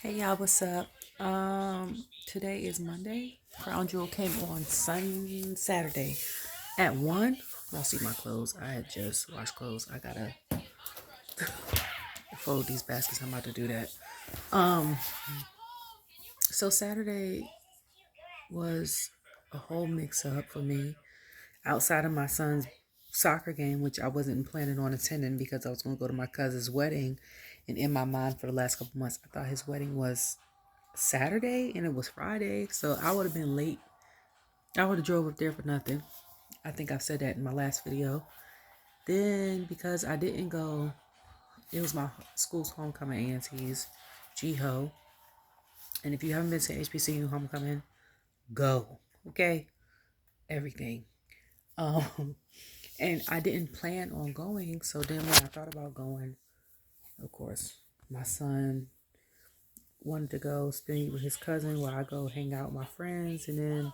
Hey y'all, what's up? Today is Monday. Crown Jewel came on Saturday at 1. Y'all see my clothes. I had just washed clothes. I gotta fold these baskets. I'm about to do that. Um, so Saturday was a whole mix up for me. Outside of my son's soccer game, which I wasn't planning on attending because I was gonna go to my cousin's wedding. And in my mind for the last couple months, I thought his wedding was Saturday and it was Friday. So I would have been late. I would have drove up there for nothing. I think I said that in my last video. Then because I didn't go, it was my school's homecoming aunties, G-Ho. And if you haven't been to HBCU homecoming, go. Okay? Everything. Um, and I didn't plan on going. So then when I thought about going, of course, my son wanted to go spend with his cousin while I go hang out with my friends. And then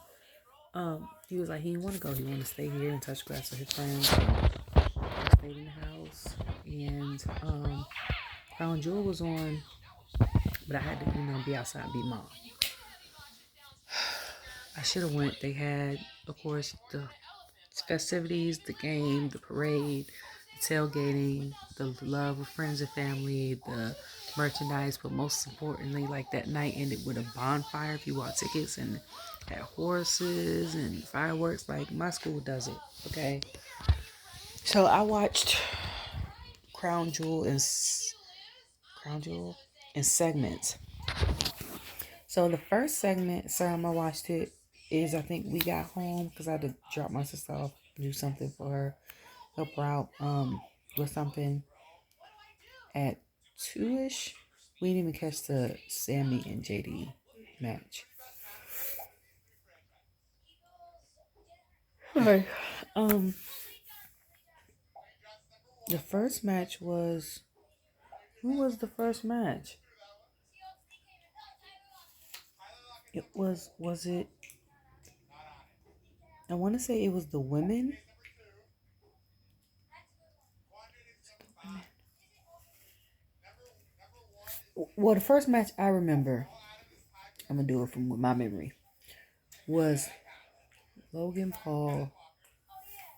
he was like, he didn't want to go. He wanted to stay here and touch grass with his friends. I stayed in the house. And Crown Jewel was on, but I had to, be outside and be mom. I should have went. They had, of course, the festivities, the game, the parade, the tailgating, the love of friends and family, the merchandise, but most importantly, like that night ended with a bonfire if you bought tickets and had horses and fireworks. Like my school does it, okay? So I watched Crown Jewel and segments. So the first segment, I watched it, is I think we got home because I had to drop my sister off, do something for her, help her out with something at 2-ish. We didn't even catch the Sammy and JD match. Sorry. The first match was, who was the first match? Was it, I want to say it was the women. Well, the first match I remember, I'm going to do it from my memory, was Logan Paul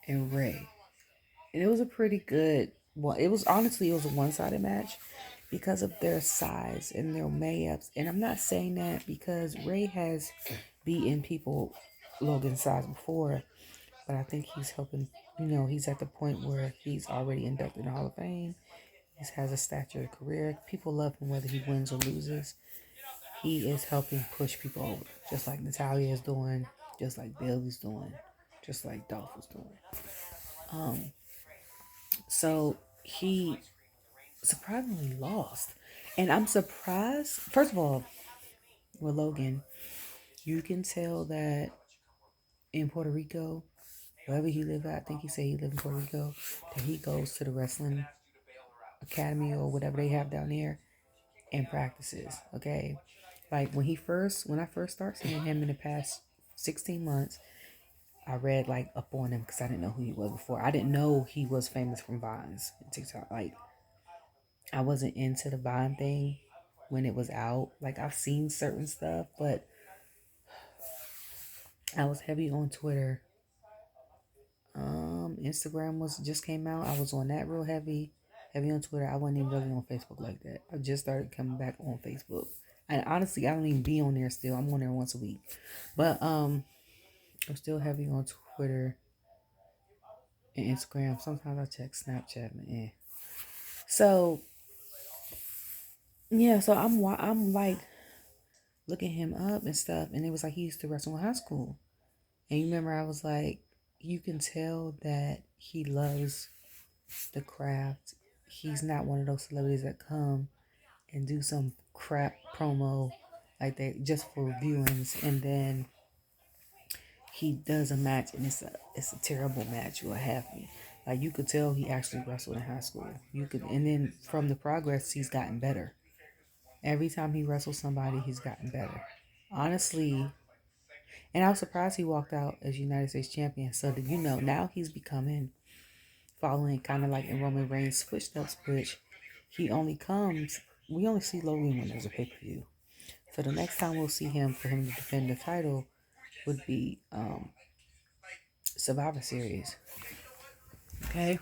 and Ray. And it was a pretty good one. It was honestly, it was a one-sided match because of their size and their mayups. And I'm not saying that because Ray has beaten people Logan's size before, but I think he's helping, he's at the point where he's already inducted in the Hall of Fame. He has a stature career. People love him whether he wins or loses. He is helping push people over, just like Natalya is doing, just like Bayley's doing, just like Dolph was doing. So he surprisingly lost. And I'm surprised, first of all, with Logan, you can tell that in Puerto Rico, wherever he lived at, I think he said he lived in Puerto Rico, that he goes to the wrestling academy or whatever they have down there and practices, okay? Like when I first started seeing him in the past 16 months, I read like up on him because I didn't know who he was before. I didn't know he was famous from Vines and TikTok. Like I wasn't into the Vine thing when it was out. Like I've seen certain stuff, but I was heavy on Twitter. Instagram was just came out. I was on that real heavy on Twitter. I wasn't even really on Facebook like that. I just started coming back on Facebook. And honestly, I don't even be on there still. I'm on there once a week. But I'm still heavy on Twitter and Instagram. Sometimes I check Snapchat and So yeah, so I'm like looking him up and stuff, and it was like he used to wrestle in high school. And you remember I was like, you can tell that he loves the craft. He's not one of those celebrities that come and do some crap promo like that just for viewings, and then he does a match and it's a terrible match or have me. Like you could tell he actually wrestled in high school. And then from the progress he's gotten better. Every time he wrestles somebody, he's gotten better. Honestly, and I was surprised he walked out as United States champion. So that now he's becoming following kind of like in Roman Reigns' footsteps, which we only see Logan when there's a pay-per-view. So the next time we'll see him for him to defend the title would be Survivor Series. Okay.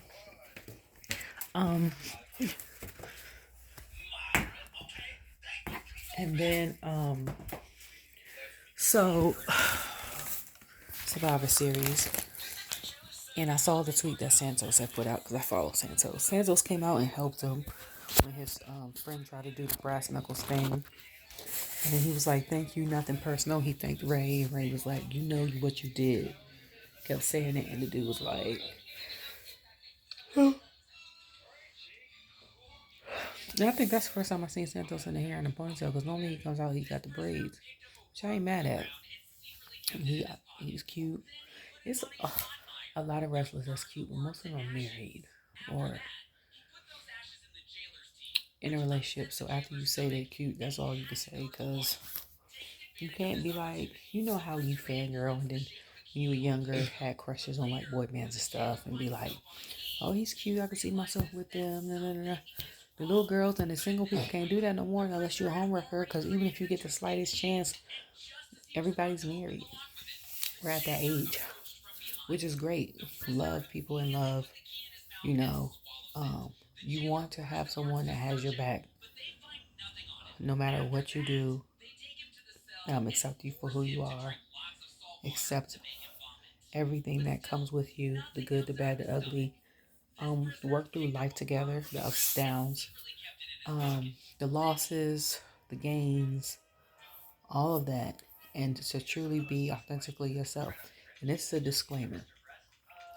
And then so Survivor Series. And I saw the tweet that Santos had put out because I follow Santos. Santos came out and helped him when his friend tried to do the brass knuckles thing. And then he was like, thank you, nothing personal. He thanked Ray. And Ray was like, you know what you did. Kept saying it. And the dude was like, and I think that's the first time I seen Santos in the hair and the ponytail. Because normally he comes out, he got the braids. Which I ain't mad at. He's cute. It's a lot of wrestlers that's cute. But most of them are married. Or in a relationship, so after you say they're cute, that's all you can say, because you can't be like, you know how you fangirl and then when you were younger had crushes on like boy bands and stuff and be like, oh, he's cute, I can see myself with them. Nah, nah, nah. The little girls and the single people can't do that no more unless you're a homewrecker, because even if you get the slightest chance, everybody's married. We're at that age, which is great. Love people in love, you know. You want to have someone that has your back no matter what you do. Accept you for who you are. Accept everything that comes with you, the good, the bad, the ugly. Work through life together, the ups, downs, the losses, the gains, all of that, and to truly be authentically yourself. And this is a disclaimer.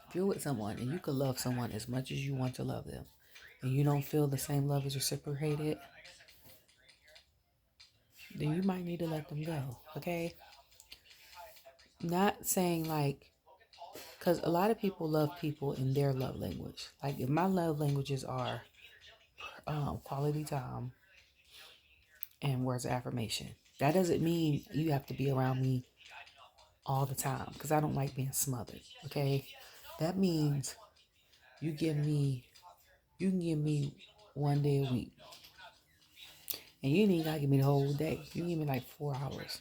If you're with someone and you could love someone as much as you want to love them, and you don't feel the same love is reciprocated, then you might need to let them go, okay? Not saying like, because a lot of people love people in their love language. Like if my love languages are quality time and words of affirmation, that doesn't mean you have to be around me all the time, because I don't like being smothered, okay? That means you can give me 1 day a week. And you ain't even gotta give me the whole day. You give me like 4 hours.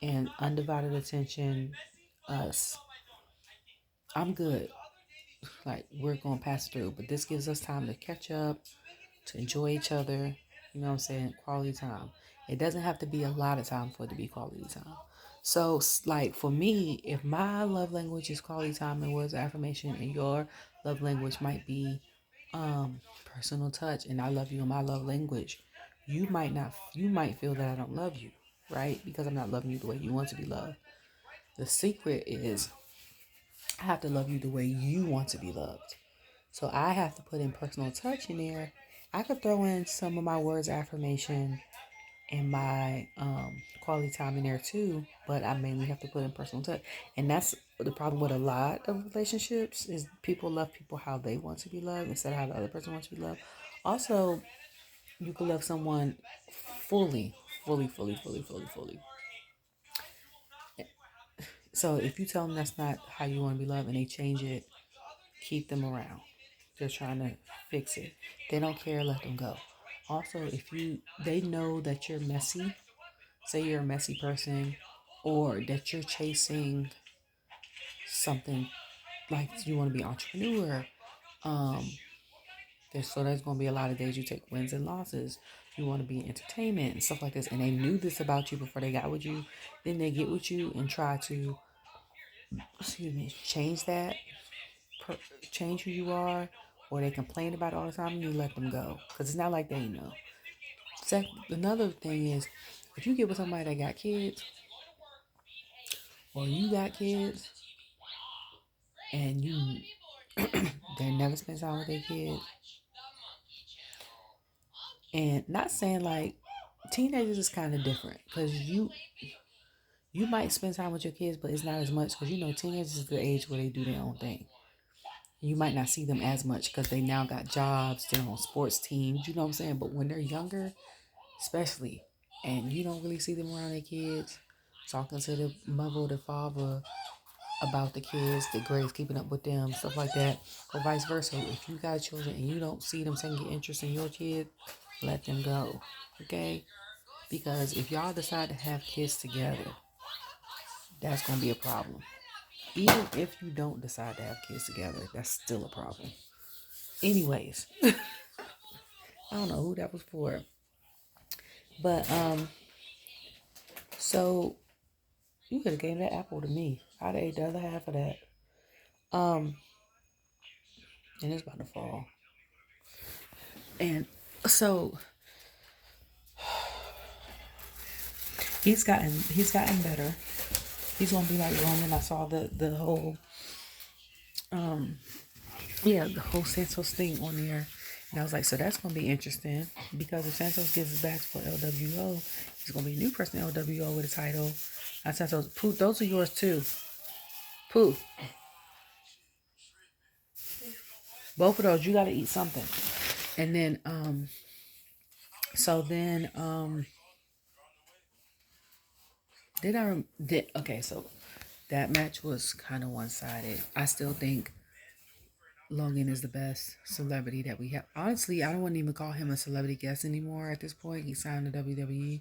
And undivided attention, us. I'm good. Like we're gonna pass through. But this gives us time to catch up, to enjoy each other. You know what I'm saying? Quality time. It doesn't have to be a lot of time for it to be quality time. So, like for me, if my love language is quality time and words of affirmation, and your love language might be personal touch, and I love you in my love language, you might feel that I don't love you, right? Because I'm not loving you the way you want to be loved. The secret is I have to love you the way you want to be loved. So I have to put in personal touch in there. I could throw in some of my words of affirmation and my quality time in there too, but I mainly have to put in personal touch. And that's the problem with a lot of relationships, is people love people how they want to be loved instead of how the other person wants to be loved. Also, you can love someone fully, fully, fully, fully, fully, fully. So if you tell them that's not how you want to be loved and they change it, keep them around. They're trying to fix it. They don't care, let them go. Also, if they know that you're messy, say you're a messy person, or that you're chasing something like you want to be an entrepreneur, there's going to be a lot of days you take wins and losses. You want to be in entertainment and stuff like this, and they knew this about you before they got with you. Then they get with you and try to, change that, change who you are, or they complain about it all the time, and you let them go, because it's not like they know. Another thing is, if you get with somebody that got kids, or you got kids, and you they never spend time with their kids, and not saying like teenagers is kind of different, because you might spend time with your kids, but it's not as much, because teenagers is the age where they do their own thing. You might not see them as much because they now got jobs, they're on sports teams, you know what I'm saying? But when they're younger, especially, and you don't really see them around their kids, talking to the mother or the father about the kids, the grades, keeping up with them, stuff like that, or vice versa. If you got children and you don't see them taking interest in your kid, let them go, okay? Because if y'all decide to have kids together, that's going to be a problem. Even if you don't decide to have kids together, that's still a problem. Anyways, I don't know who that was for. But, so you could have gave that apple to me. I'd ate the other half of that. Um, and it's about to fall. And so he's gotten better. He's gonna be like Roman. I saw the whole the whole Santos thing on there. And I was like, so that's gonna be interesting because if Santos gives it back for LWO, he's gonna be a new person in LWO with a title. Santos, Pooh, those are yours too. Pooh, both of those, you gotta eat something. And then so then okay, so that match was kind of one-sided. I still think Logan is the best celebrity that we have. Honestly, I don't want to even call him a celebrity guest anymore at this point. He signed to WWE.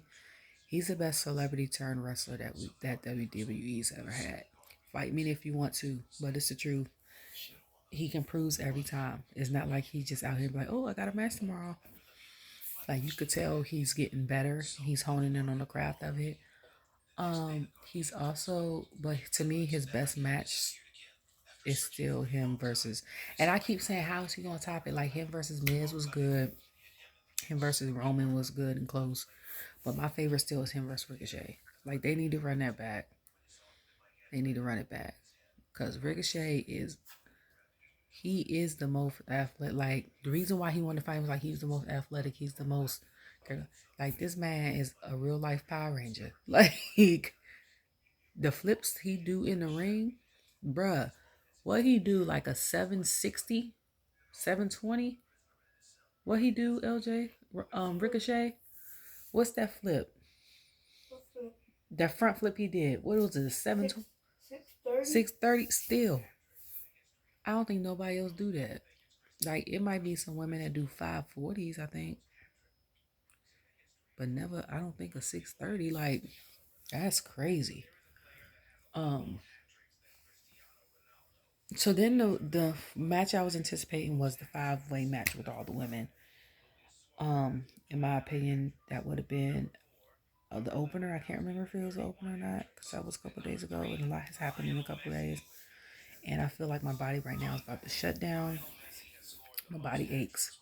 He's the best celebrity turned wrestler that WWE's ever had. Fight me if you want to, but it's the truth. He can prove every time. It's not like he's just out here like, oh, I got a match tomorrow. Like you could tell he's getting better. He's honing in on the craft of it. He's also, but to me, his best match is still him versus. And I keep saying, how is he gonna top it? Like him versus Miz was good. Him versus Roman was good and close. But my favorite still is him versus Ricochet. Like they need to run that back. They need to run it back because Ricochet is the most athletic. Like the reason why he wanted to fight was like he's the most athletic. He's the most like this man is a real life Power Ranger. Like the flips he do in the ring, bruh. What he do like a 760, 720? What he do, LJ? Ricochet? What's that flip? That front flip he did. What was it? 720? 630 still. I don't think nobody else do that. Like it might be some women that do 540s, I think. But never I don't think a 630. Like that's crazy. Um so then the match I was anticipating was the 5-way match with all the women. In my opinion, that would have been the opener. I can't remember if it was the opener or not because that was a couple days ago, and a lot has happened in a couple days. And I feel like my body right now is about to shut down. My body aches.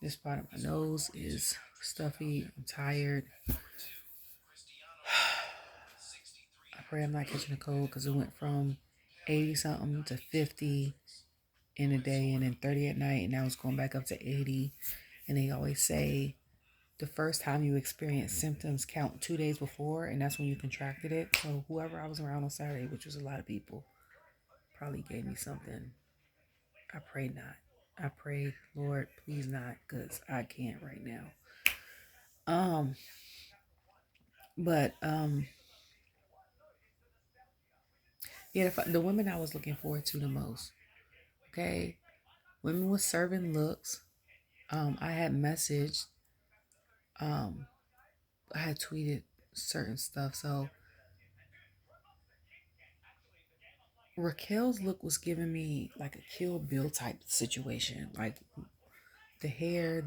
This part of my nose is stuffy. I'm tired. I pray I'm not catching a cold because it went from 80 something to 50 in a day and then 30 at night, and now it's going back up to 80. And they always say the first time you experience symptoms count 2 days before, and that's when you contracted it. So whoever I was around on Saturday, which was a lot of people, probably gave me something. I pray not. I pray, Lord, please not, because I can't right now. Um, but yeah, the women I was looking forward to the most. Okay, women with serving looks. I had messaged. Um, I had tweeted certain stuff. So Raquel's look was giving me like a Kill Bill type situation. Like the hair,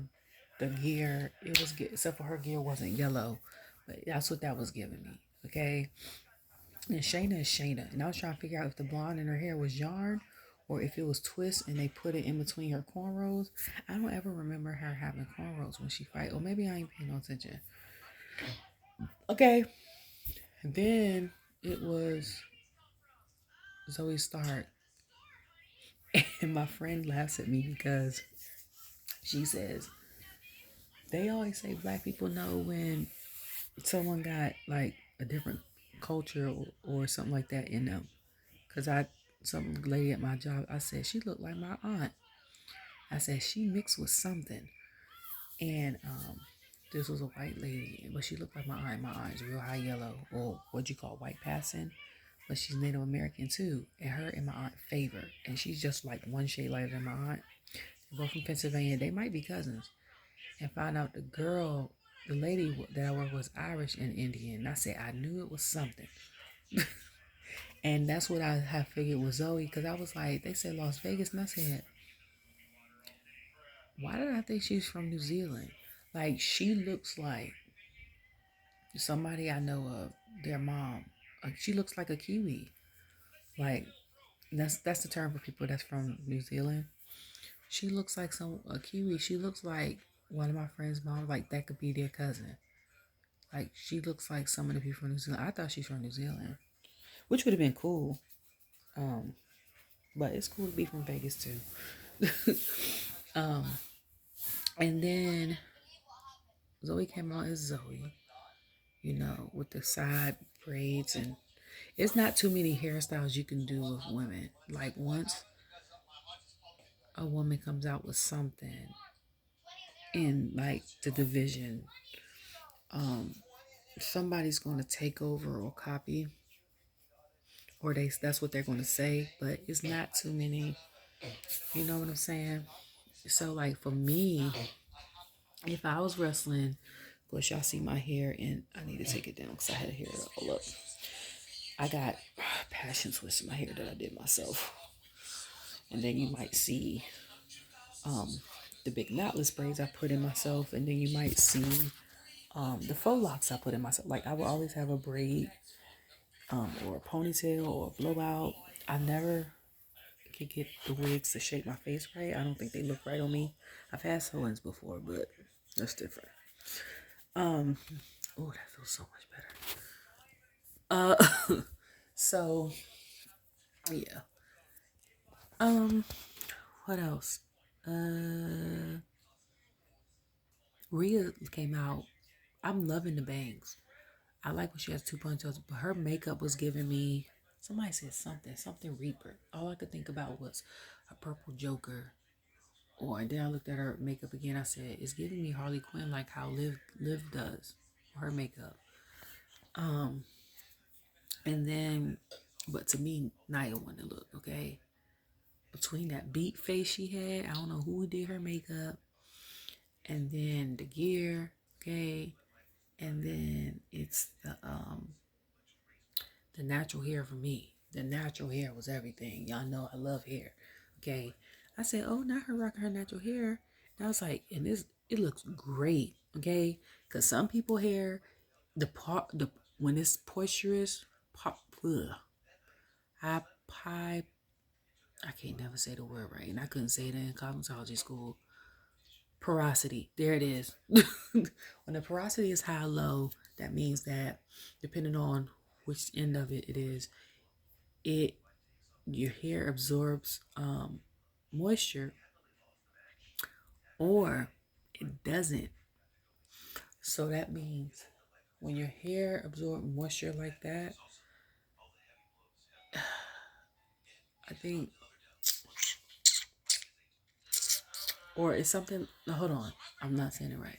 the gear, it was except for her gear wasn't yellow, but that's what that was giving me. Okay, and Shayna is Shayna, and I was trying to figure out if the blonde in her hair was yarn or if it was twist and they put it in between her cornrows. I don't ever remember her having cornrows when she fight, or maybe I ain't paying no attention. Okay, and then it was Zoe Stark, and my friend laughs at me because she says they always say black people know when someone got like a different culture or something like that in them. Cause some lady at my job, I said she looked like my aunt. I said she mixed with something, and this was a white lady, but she looked like my aunt. My aunt is real high yellow, or what you call white passing, but she's Native American too. And her and my aunt favor, and she's just like one shade lighter than my aunt. They're both from Pennsylvania. They might be cousins. And found out the girl the lady that I worked with was Irish and Indian. And I said, I knew it was something. And that's what I had figured was Zoe, because I was like, they said Las Vegas, and I said, why did I think she's from New Zealand? Like, she looks like somebody I know of, their mom. Like, she looks like a Kiwi. Like, that's the term for people that's from New Zealand. She looks like a Kiwi. She looks like one of my friends' mom. Like, that could be their cousin. Like, she looks like some of the people from New Zealand. I thought she's from New Zealand, which would have been cool. Um, but it's cool to be from Vegas too. um, and then Zoe came out as Zoe, with the side braids, and it's not too many hairstyles you can do with women. Like, once a woman comes out with something in like the division, somebody's going to take over or copy, or that's what they're going to say, but it's not too many, you know what I'm saying? So, like, for me, if I was wrestling, of course y'all see my hair, and I need to take it down because I had hair all up. I got passion twists in my hair that I did myself. And then you might see the big knotless braids I put in myself, and then you might see the faux locks I put in myself. Like, I will always have a braid or a ponytail or a blowout. I never could get the wigs to shape my face right. I don't think they look right on me. I've had sew-ins before, but that's different. Oh, that feels so much better. So yeah. What else? Rhea came out. I'm loving the bangs. I like when she has two ponytails, but her makeup was giving me. Somebody said something Reaper. All I could think about was a purple Joker. And then I looked at her makeup again. I said, it's giving me Harley Quinn, like how Liv does her makeup. And then, but to me, Nia wanted to look, okay? Between that beat face she had, I don't know who did her makeup, and then the gear, okay? And then it's the natural hair for me. The natural hair was everything. Y'all know I love hair, okay? I said, oh, not her rocking her natural hair. And I was like, and it looks great, okay? Because some people hair, when it's poisturous, I can't never say the word right, and I couldn't say it in cosmetology school. Porosity, there it is. When the porosity is high low, that means that depending on which end of it is, your hair absorbs moisture, or it doesn't. So that means when your hair absorbs moisture like that, I think, or it's something. Hold on, I'm not saying it right.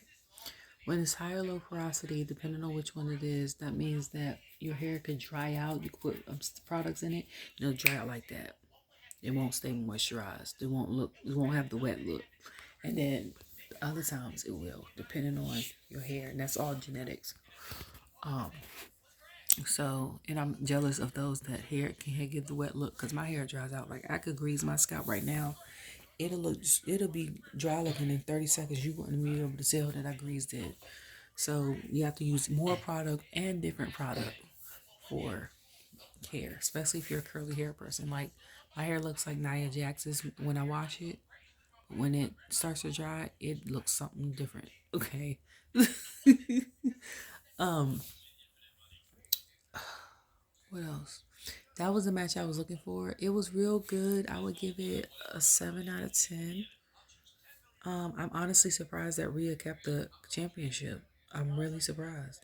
When it's high or low porosity, depending on which one it is, that means that your hair could dry out. You could put products in it, and it'll dry out like that. It won't stay moisturized. It won't have the wet look. And then other times it will, depending on your hair, and that's all genetics. So, and I'm jealous of those that hair can give the wet look, because my hair dries out. Like, I could grease my scalp right now. It'll be dry looking in 30 seconds. You wouldn't be able to tell that I greased it. So you have to use more product and different product for hair, especially if you're a curly hair person. Like, my hair looks like Nia Jax's when I wash it. When it starts to dry, it looks something different. Okay. What else? That was the match I was looking for. It was real good. I would give it a 7 out of 10. I'm honestly surprised that Rhea kept the championship. I'm really surprised.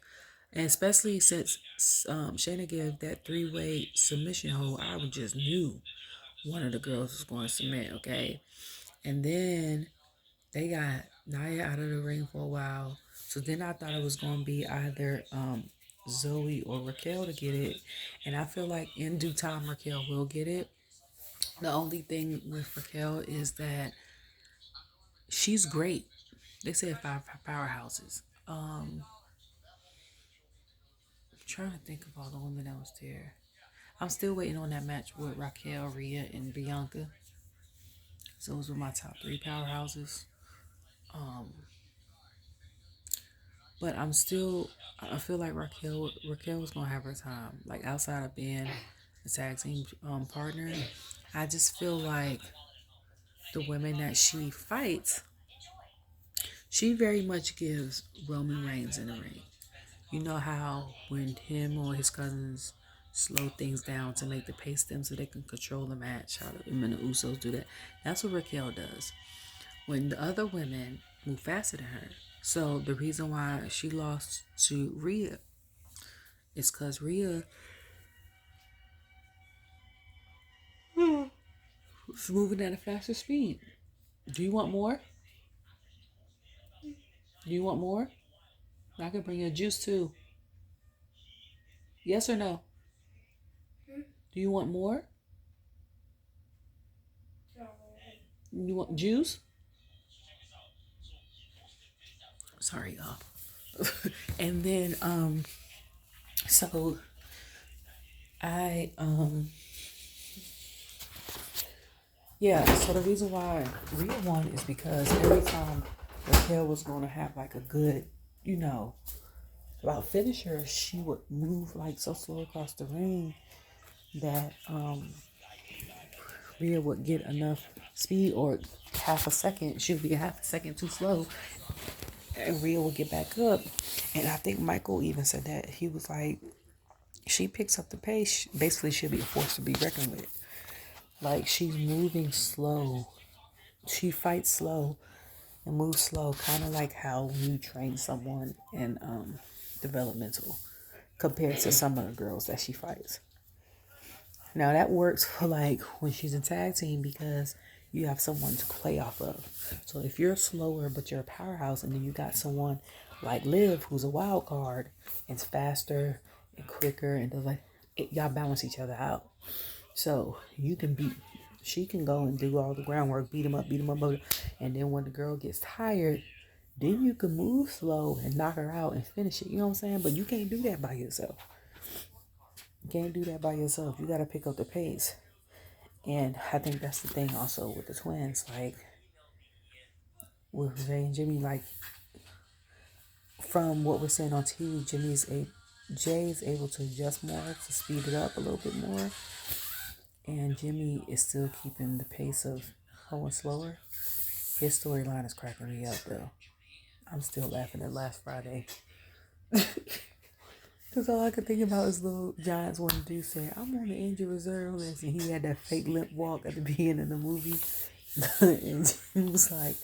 And especially since Shayna gave that 3-way submission hold, I just knew one of the girls was going to submit, okay? And then they got Nia out of the ring for a while. So then I thought it was going to be either Zoe or Raquel to get it. And I feel like in due time, Raquel will get it. The only thing with Raquel is that she's great. They said 5 powerhouses. I'm trying to think of all the women that was there. I'm still waiting on that match with Raquel, Rhea, and Bianca. So those were my top three powerhouses. Um, but I feel like Raquel was gonna have her time. Like outside of being a tag team partner, I just feel like the women that she fights, she very much gives Roman Reigns in the ring. You know how when him or his cousins slow things down to make the pace them so they can control the match, how him and the Usos do that. That's what Raquel does. When the other women move faster than her. So the reason why she lost to Rhea is because Rhea was moving at a faster speed. Do you want more? Do you want more? I can bring you a juice too. Yes or no? Do you want more? You want juice? Sorry, y'all. And then so I yeah, so the reason why Rhea won is because every time Raquel was gonna have like a good, you know, about finisher, she would move like so slow across the ring that Rhea would get enough speed or half a second. She would be a half a second too slow, and Rhea would get back up. And I think Michael even said that he was like, she picks up the pace. Basically, she'll be a force to be reckoned with. Like she's moving slow. She fights slow and moves slow, kind of like how you train someone in developmental compared to some of the girls that she fights. Now that works for like when she's in tag team because you have someone to play off of. So if you're slower but you're a powerhouse, and then you got someone like Liv who's a wild card and it's faster and quicker and does like it, y'all balance each other out. So you can beat. She can go and do all the groundwork, beat him up, and then when the girl gets tired, then you can move slow and knock her out and finish it. You know what I'm saying? But you can't do that by yourself. You can't do that by yourself. You got to pick up the pace. And I think that's the thing also with the twins. Like, with Jay and Jimmy, like, from what we're seeing on TV, Jay is able to adjust more to speed it up a little bit more. And Jimmy is still keeping the pace of going slower. His storyline is cracking me up, though. I'm still laughing at last Friday. Because all I could think about is little Giants one dude saying, I'm on the injured reserve list. And he had that fake limp walk at the beginning of the movie. And he was like,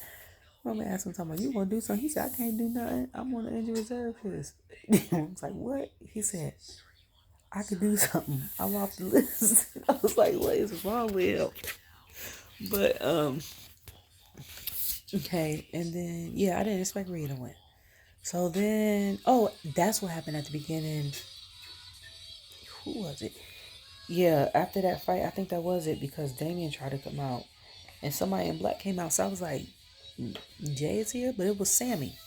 Roman asked him, talking about, you want to do something? He said, I can't do nothing. I'm on the injured reserve list. I was like, what? He said, I could do something. I'm off the list. I was like, what is wrong with him? But, okay. And then, yeah, I didn't expect Rhea to win. So then, oh, that's what happened at the beginning. Who was it? Yeah, after that fight, I think that was it because Damien tried to come out and somebody in black came out. So I was like, Jay is here, but it was Sammy.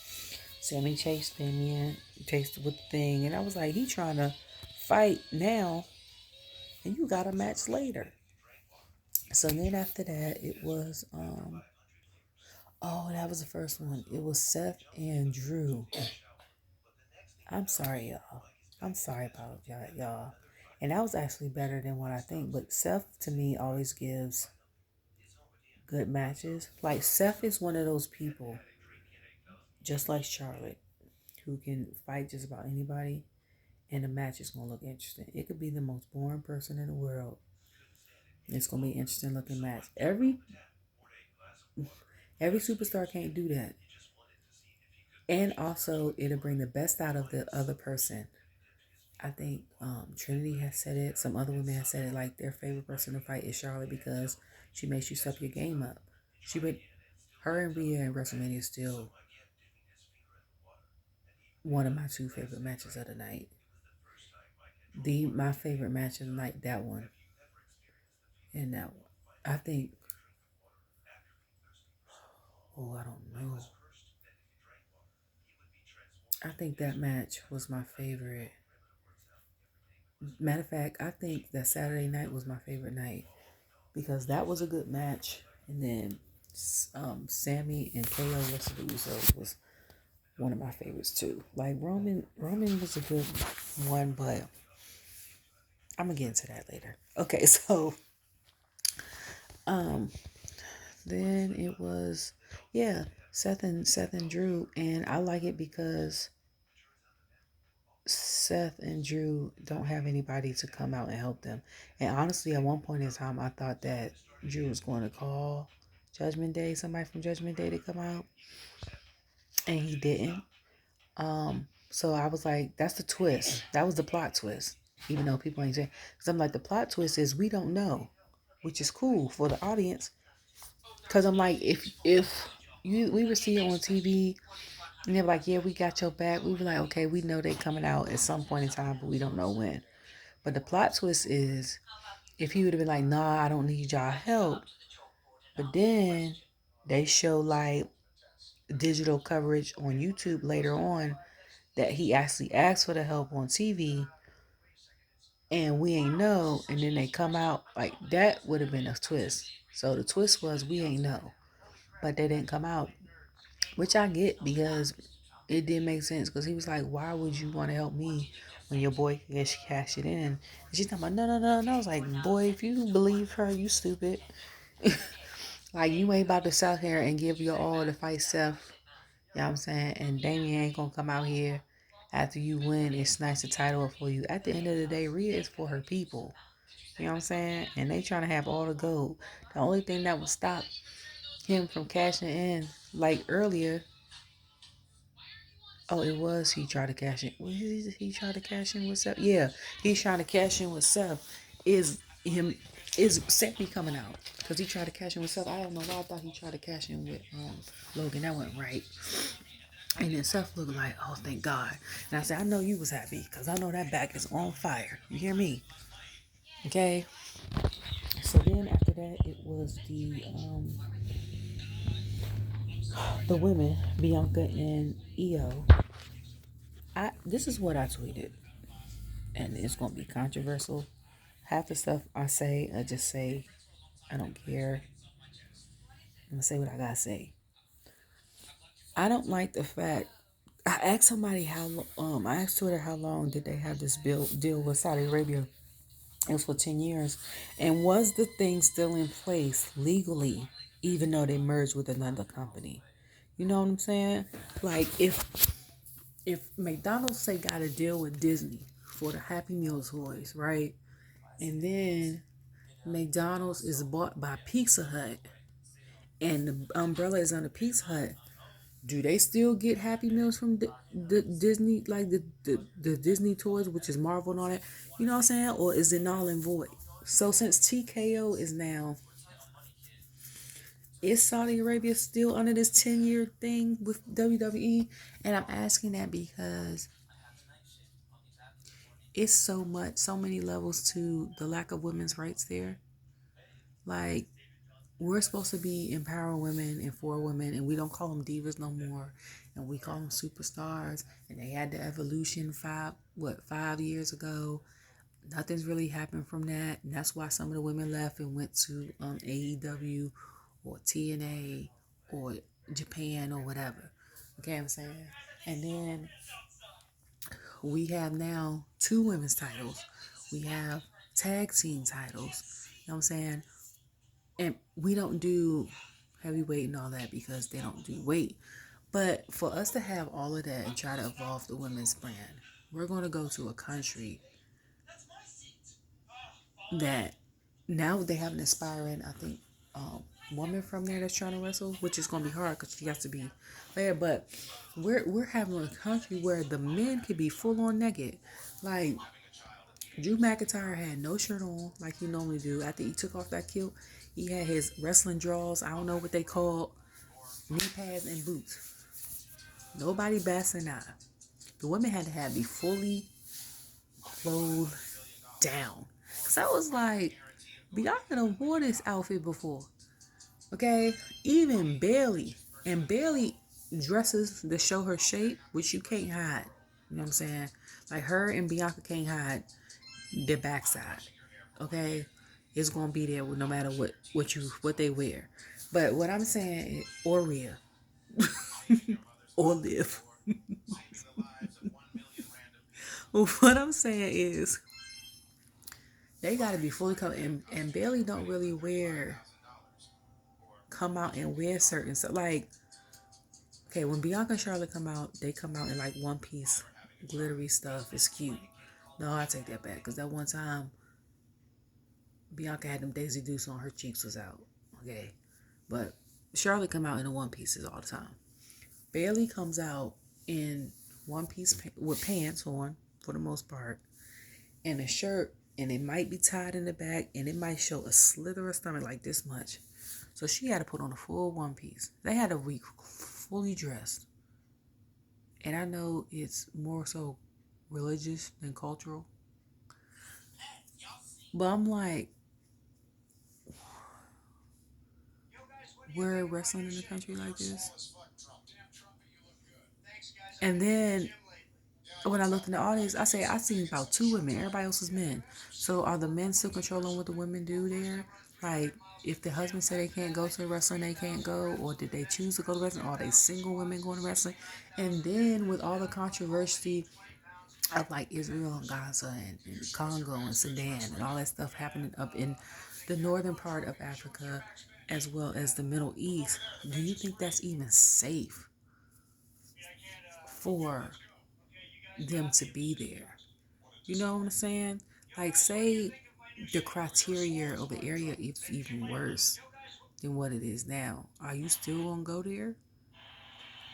Sammy chased Damien, chased with the thing, and I was like, he trying to fight now, and you got a match later. So then after that, it was oh, that was the first one. It was Seth and Drew. I'm sorry, y'all. I'm sorry about y'all. And that was actually better than what I think. But Seth, to me, always gives good matches. Like, Seth is one of those people, just like Charlotte, who can fight just about anybody, and the match is going to look interesting. It could be the most boring person in the world. It's going to be an interesting looking match. Every superstar can't do that. And also, it'll bring the best out of the other person. I think Trinity has said it. Some other women have said it. Like, their favorite person to fight is Charlotte because she makes you step your game up. Her and Rhea in WrestleMania is still one of my two favorite matches of the night. My favorite match of the night, that one and that one. I think. Oh, I don't know. I think that match was my favorite. Matter of fact, I think that Saturday night was my favorite night because that was a good match. And then Sammy and KO versus the Usos was one of my favorites too. Like Roman was a good one, but I'm gonna get into that later. Okay, so um then it was Seth and Drew, and I like it because Seth and Drew don't have anybody to come out and help them. And honestly, at one point in time, I thought that Drew was going to call Judgment Day, somebody from Judgment Day to come out, and he didn't. So I was like, that's the twist. That was the plot twist. Even though people ain't saying, because I'm like, the plot twist is we don't know, which is cool for the audience. Because I'm like, if we were seeing on TV and they're like, yeah, we got your back, we were like, okay, we know they coming out at some point in time, but we don't know when. But the plot twist is if he would have been like, nah, I don't need y'all help. But then they show like digital coverage on YouTube later on that he actually asked for the help on TV and we ain't know. And then they come out like that would have been a twist. So the twist was we ain't know, but they didn't come out, which I get because it didn't make sense because he was like, why would you want to help me when your boy can cash it in? And she's talking about, no. And I was like, boy, if you believe her, you stupid. Like, you ain't about to sit here and give your all to fight Seth. You know what I'm saying? And Damien ain't going to come out here after you win and snatch the title up for you. At the end of the day, Rhea is for her people. You know what I'm saying? And they trying to have all the gold. The only thing that would stop him from cashing in, like earlier, oh, it was he tried to cash in. He tried to cash in with Seth? Yeah, he's trying to cash in with Seth. Is him is Seth be coming out? Because he tried to cash in with Seth. I don't know why I thought he tried to cash in with Logan. That went right. And then Seth looked like, oh, thank God. And I said, I know you was happy because I know that back is on fire. You hear me? Okay. So then after that, it was the women, Bianca and Io. This is what I tweeted, and it's gonna be controversial. Half the stuff I say, I just say, I don't care. I'm gonna say what I gotta say. I don't like the fact. I asked somebody I asked Twitter how long did they have this deal with Saudi Arabia. It was for 10 years. And was the thing still in place legally, even though they merged with another company? You know what I'm saying? Like if McDonald's say got a deal with Disney for the Happy Meal toys, right? And then McDonald's is bought by Pizza Hut and the umbrella is under Pizza Hut. Do they still get Happy Meals from the Disney, like the Disney toys, which is Marvel and all that? You know what I'm saying? Or is it null and void? So since TKO is now, is Saudi Arabia still under this 10-year thing with WWE? And I'm asking that because it's so many levels to the lack of women's rights there. Like, we're supposed to be empower women and for women, and we don't call them divas no more, and we call them superstars. And they had the evolution 5 years ago. Nothing's really happened from that, and that's why some of the women left and went to AEW or TNA or Japan or whatever. Okay, I'm saying, and then we have now 2 women's titles. We have tag team titles. You know what I'm saying? And we don't do heavyweight and all that because they don't do weight. But for us to have all of that and try to evolve the women's brand, we're going to go to a country that now they have an aspiring, I think, woman from there that's trying to wrestle, which is going to be hard because she has to be there. But we're having a country where the men can be full on naked. Like, Drew McIntyre had no shirt on like he normally do. After he took off that kilt, he had his wrestling drawers. I don't know what they call, knee pads and boots. Nobody basting out. The women had to be fully clothed down. Cause I was like, Bianca done wore this outfit before. Okay? Even Bailey. And Bailey dresses that show her shape, which you can't hide. You know what I'm saying? Like her and Bianca can't hide their backside. Okay, it's gonna be there no matter what they wear. But what I'm saying, or Rhea, or Liv. What I'm saying is they gotta be fully covered, and Bailey don't really come out and wear certain stuff. Like, okay, when Bianca and Charlotte come out, they come out in like one piece, glittery stuff. It's cute. No, I take that back because that one time Bianca had them Daisy Dukes on, her cheeks was out. Okay, but Charlotte come out in the one pieces all the time. Bailey comes out in one piece with pants on for the most part, and a shirt, and it might be tied in the back, and it might show a slither of stomach like this much. So she had to put on a full one piece. They had to be fully dressed. And I know it's more so religious than cultural. But I'm like, we're wrestling in a country like this. And then when I looked in the audience, I seen about 2 women. Everybody else was men. So are the men still controlling what the women do there? Like, if the husband said they can't go to wrestling, they can't go? Or did they choose to go to wrestling? Or are they single women going to wrestling? And then with all the controversy of like Israel and Gaza and Congo and Sudan and all that stuff happening up in the northern part of Africa as well as the Middle East, do you think that's even safe for them to be there? You know what I'm saying? Like, say the criteria of the area is even worse than what it is now. Are you still gonna go there?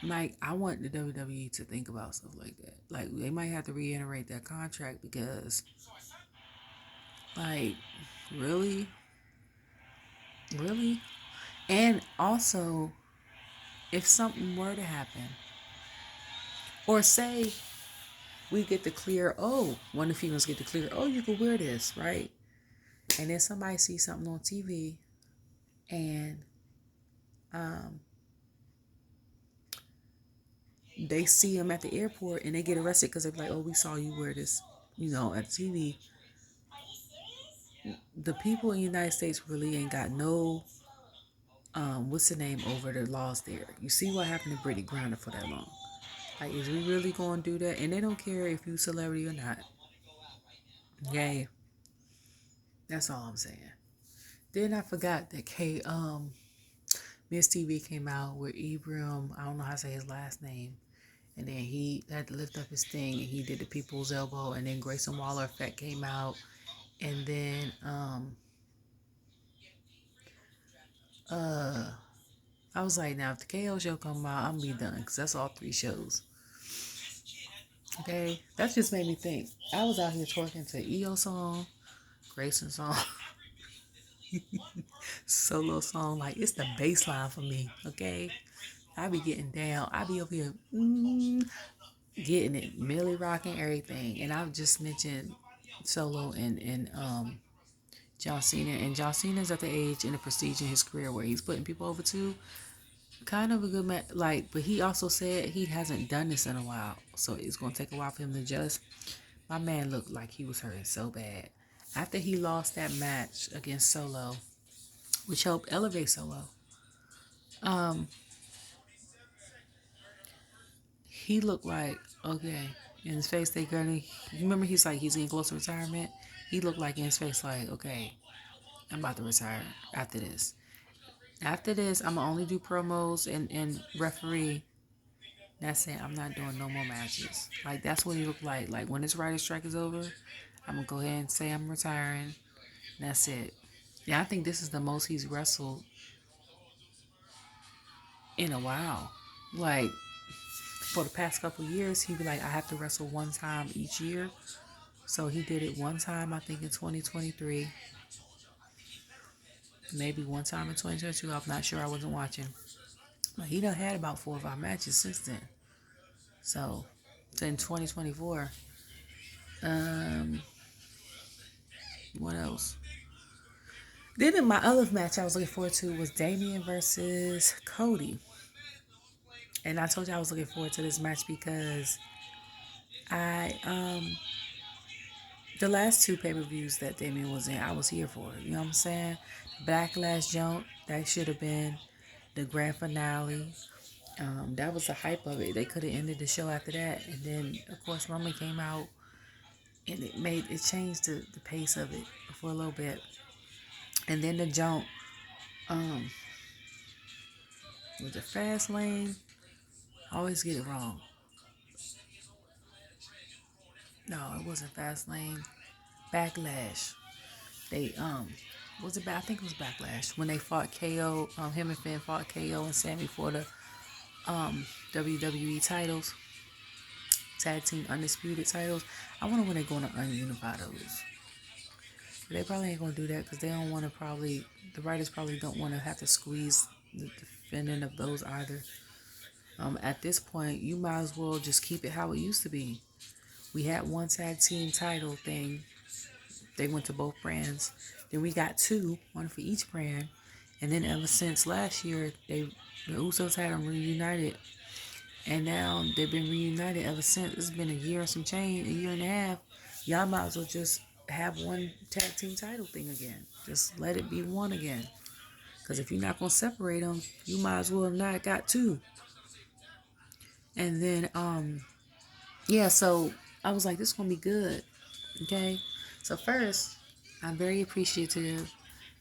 Like, I want the WWE to think about stuff like that. Like, they might have to reiterate that contract because, like, really? Really? And also, if something were to happen, or say we get the clear, oh, one of the females get the clear, oh, you can wear this, right? And then somebody sees something on TV and they see them at the airport and they get arrested because they're like, oh, we saw you wear this, at TV. The people in the United States really ain't got no, what's the name over the laws there. You see what happened to Brittany Griner for that long. Like, is we really going to do that? And they don't care if you celebrity or not. Yay. That's all I'm saying. Then I forgot that Miss TV came out with Ibram, I don't know how to say his last name. And then he had to lift up his thing and he did the people's elbow. And then Grayson Waller effect came out. And then I was like, now if the KO show come out, I'm gonna be done. Because that's all 3 shows. Okay? That just made me think. I was out here twerking to EO song, Grayson song, solo song. Like, it's the baseline for me. Okay? I be getting down. I be over here getting it, Millie rocking everything. And I've just mentioned Solo and John Cena. And John Cena's at the age and the prestige in his career where he's putting people over too. Kind of a good match, but he also said he hasn't done this in a while, so it's gonna take a while for him to adjust. My man looked like he was hurting so bad after he lost that match against Solo, which helped elevate Solo. He looked like, okay, in his face they gonna. You remember he's like he's getting close to retirement. He looked like in his face like, okay, I'm about to retire after this. After this, I'm gonna only do promos and referee. That's it. I'm not doing no more matches. Like, that's what he looked like. Like, when this writer's strike is over, I'm gonna go ahead and say I'm retiring. That's it. Yeah, I think this is the most he's wrestled in a while. Like, for the past couple years, he'd be like, I have to wrestle one time each year. So he did it one time, I think, in 2023. Maybe one time in 2022. I'm not sure. I wasn't watching. But he done had about 4 or 5 matches since then. So in 2024, what else? Then in my other match I was looking forward to was Damien versus Cody. And I told you I was looking forward to this match because I the last two pay-per-views that Damien was in, I was here for it. You know what I'm saying? Backlash jump, that should have been the grand finale. That was the hype of it. They could have ended the show after that. And then of course Roman came out and it changed the pace of it for a little bit. And then the jump, was it fast lane? I always get it wrong. No, it wasn't fast lane. Backlash. They was it I think it was Backlash when they fought KO. Him and Finn fought KO and Sammy for the WWE titles, tag team undisputed titles. I wonder when they're going to ununify those. But they probably ain't gonna do that because they don't want to. Probably the writers probably don't want to have to squeeze the defending of those either. At this point, you might as well just keep it how it used to be. We had one tag team title thing. They went to both brands. Then we got two, one for each brand. And then ever since last year, the Usos had them reunited. And now they've been reunited ever since. It's been a year and some change, a year and a half. Y'all might as well just have one tag team title thing again. Just let it be one again. Because if you're not going to separate them, you might as well not got two. And then, yeah, so I was like, this is going to be good. Okay? So first, I'm very appreciative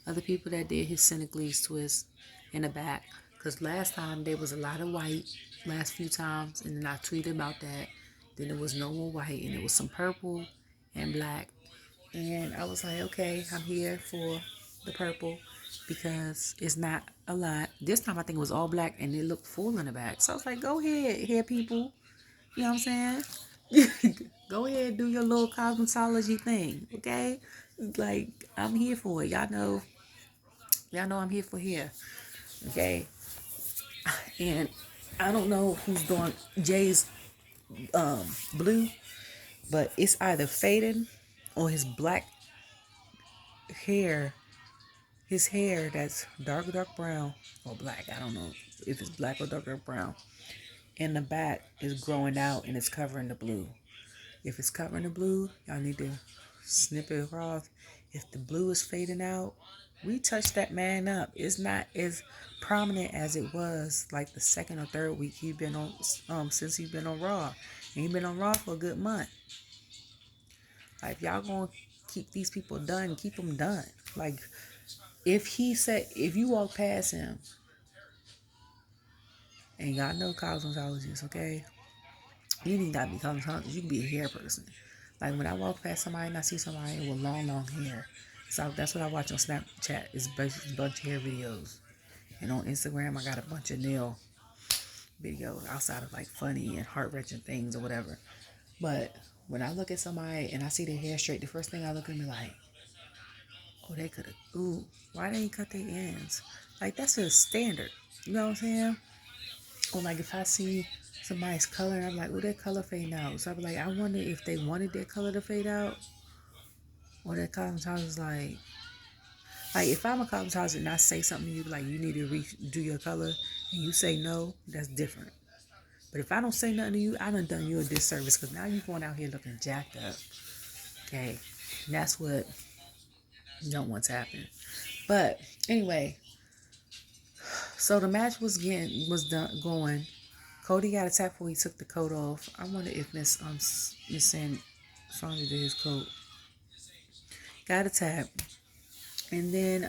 of the people that did his Cynicles twist in the back. Because last time there was a lot of white, last few times, and then I tweeted about that. Then there was no more white, and it was some purple and black. And I was like, okay, I'm here for the purple because it's not a lot. This time I think it was all black, and it looked full in the back. So I was like, go ahead, hair people. You know what I'm saying? Go ahead, do your little cosmetology thing, okay? Like, I'm here for it. Y'all know I'm here for hair, okay? And I don't know who's doing Jay's blue, but it's either fading or his black hair, his hair that's dark brown or black. I don't know if it's black or dark brown. In the back is growing out and it's covering the blue. If it's covering the blue, y'all need to snip it across. If the blue is fading out, retouch that man up. It's not as prominent as it was like the second or third week he's been on since he's been on Raw. And he's been on Raw for a good month. Like, y'all gonna keep these people done, keep them done. Like, if you walk past him, and y'all know cosmetologists, okay? You need not be cosmetologist. You can be a hair person. Like, when I walk past somebody and I see somebody with long hair, so that's what I watch on Snapchat. It's basically a bunch of hair videos. And on Instagram, I got a bunch of nail videos outside of like funny and heart-wrenching things or whatever. But when I look at somebody and I see their hair straight, the first thing I look at me like, oh, they could have, why they ain't cut their ends? Like, that's a standard. You know what I'm saying? Or like if I see somebody's color and I'm like, oh, their color fade out. So I be like, I wonder if they wanted their color to fade out. Or that cosmetologist is like if I'm a cosmetologist and I say something to you, like you need to redo your color, and you say no, that's different. But if I don't say nothing to you, I done you a disservice because now you're going out here looking jacked up. Okay, and that's what you don't want to happen. But anyway, so the match was done going. Cody got attacked before he took the coat off. I wonder if Miss Sandra did his coat. Got attacked. And then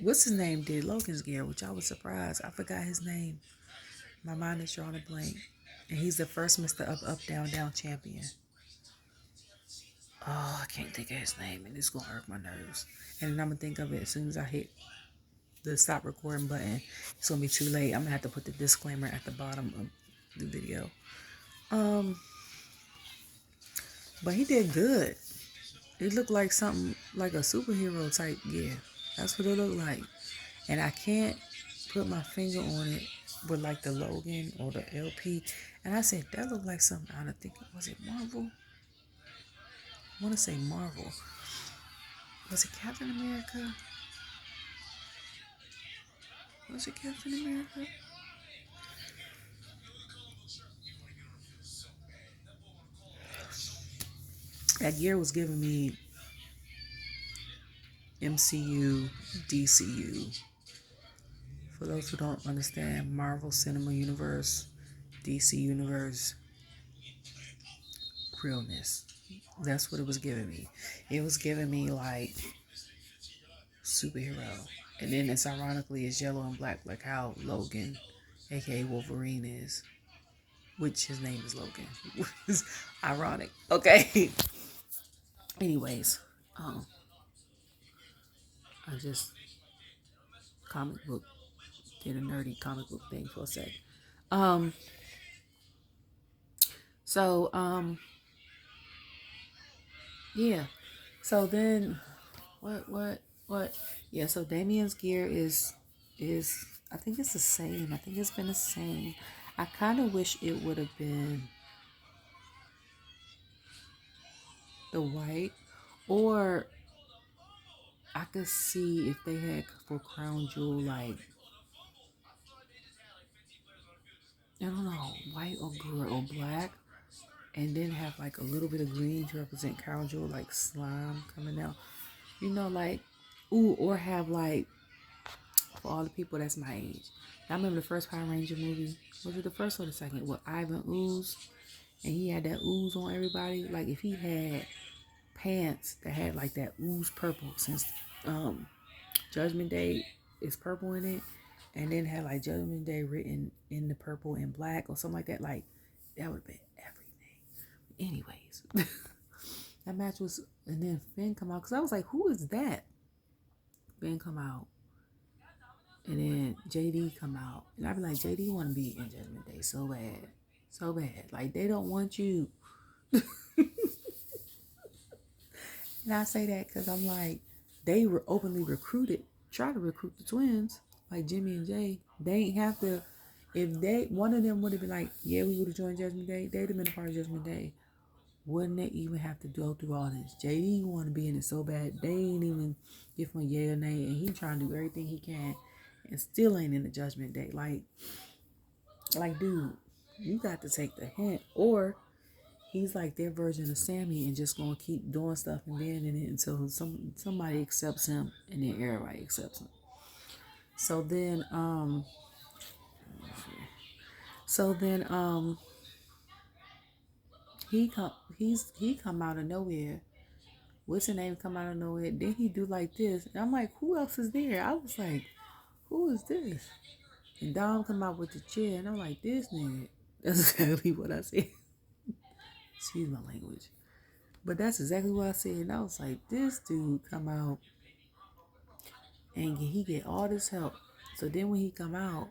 what's his name did Logan's gear, which I was surprised. I forgot his name. My mind is drawing a blank. And he's the first Mr. Up Down Down champion. Oh, I can't think of his name, and it's gonna hurt my nerves. And then I'm gonna think of it as soon as I hit the stop recording button. It's gonna be too late. I'm gonna have to put the disclaimer at the bottom of the video. But he did good. It looked like something like a superhero type gear. That's what it looked like. And I can't put my finger on it with like the Logan or the LP. And I said, that looked like something out of thinking. Was it Marvel? I want to say Marvel. Was it Captain America? Was it Captain America? That year was giving me MCU, DCU. For those who don't understand, Marvel Cinema Universe, DC Universe, realness. That's what it was giving me. It was giving me like superhero. And then it's ironically it's yellow and black, like how Logan, aka Wolverine, is. Which his name is Logan. It's ironic. Okay. Anyways, I just comic book did a nerdy comic book thing for a sec. Um so yeah. So then what? Yeah, so Damien's gear is I think it's the same. I think it's been the same. I kind of wish it would have been the white, or I could see if they had for crown jewel, like, I don't know, white or gray or black, and then have like a little bit of green to represent crown jewel, like slime coming out. You know, like, ooh, or have like, for all the people that's my age. I remember the first Power Ranger movie. Was it the first or the second? With Ivan Ooze, and he had that ooze on everybody. Like if he had pants that had like that ooze purple, since Judgment Day is purple in it, and then had like Judgment Day written in the purple and black or something like that. Like that would have been everything. Anyways, that match was, and then Finn come out because I was like, who is that? Finn come out. And then JD come out. And I be like, JD want to be in Judgment Day so bad. So bad. Like, they don't want you. And I say that because I'm like, they were openly recruited. Try to recruit the twins. Like Jimmy and Jay. They ain't have to. If one of them would have been like, yeah, we would have joined Judgment Day. They'd have been a part of Judgment Day. Wouldn't they even have to go through all this? JD want to be in it so bad. They ain't even give him a yay or nay. And he trying to do everything he can. And still ain't in the Judgment Day. Like, dude, you got to take the hint. Or he's like their version of Sammy and just gonna keep doing stuff and being in it until somebody accepts him, and then everybody accepts him. So then, he come out of nowhere. What's his name come out of nowhere? Then he do like this, and I'm like, who else is there? I was like, who is this? And Dom come out with the chair, and I'm like, this nigga. That's exactly what I said. Excuse my language. But that's exactly what I said. And I was like, this dude come out and he get all this help. So then when he come out,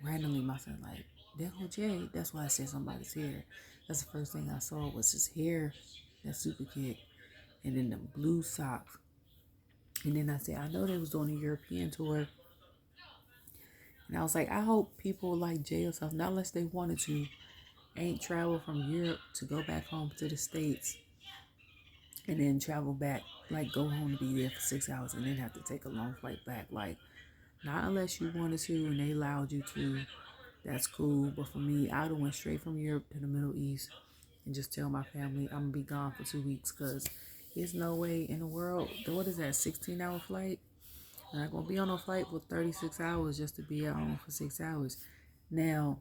randomly my son like, there go Jay. That's why I said somebody's hair. That's the first thing I saw was his hair, that super kick, and then the blue socks. And then I said, I know they was doing a European tour. And I was like, I hope people like Jay or something, not unless they wanted to, ain't travel from Europe to go back home to the States and then travel back, like go home to be there for 6 hours and then have to take a long flight back. Like, not unless you wanted to and they allowed you to, that's cool. But for me, I would have went straight from Europe to the Middle East and just tell my family I'm going to be gone for 2 weeks, because there's no way in the world, what is that, 16-hour flight? I'm not going to be on a flight for 36 hours just to be at home for 6 hours. Now,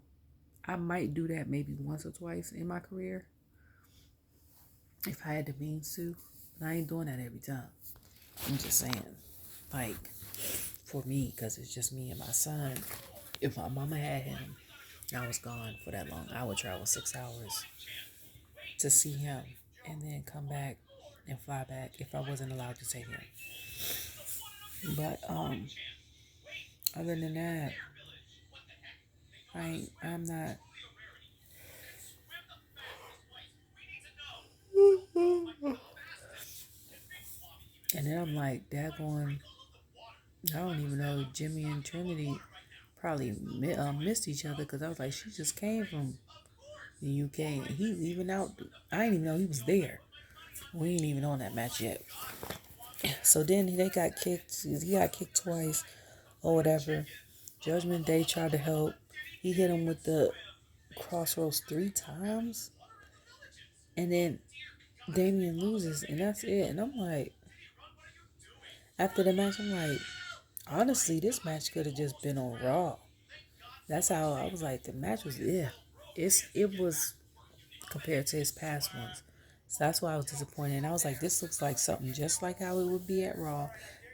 I might do that maybe once or twice in my career if I had the means to. But I ain't doing that every time. I'm just saying, like, for me, because it's just me and my son. If my mama had him and I was gone for that long, I would travel 6 hours to see him and then come back and fly back if I wasn't allowed to take him. But other than that, I'm not. And then I'm like, daggone, I don't even know, Jimmy and Trinity probably missed each other, because I was like, she just came from the UK and he leaving out. I didn't even know he was there. We ain't even on that match yet. So then they got kicked. He got kicked twice. or whatever. Judgment Day tried to help. He hit him with the crossroads 3 times. And then Damien loses, and that's it. And I'm like, after the match, I'm like, honestly, this match could have just been on Raw. That's how I was like, the match was, yeah. It was compared to his past ones. So that's why I was disappointed. And I was like, this looks like something just like how it would be at Raw.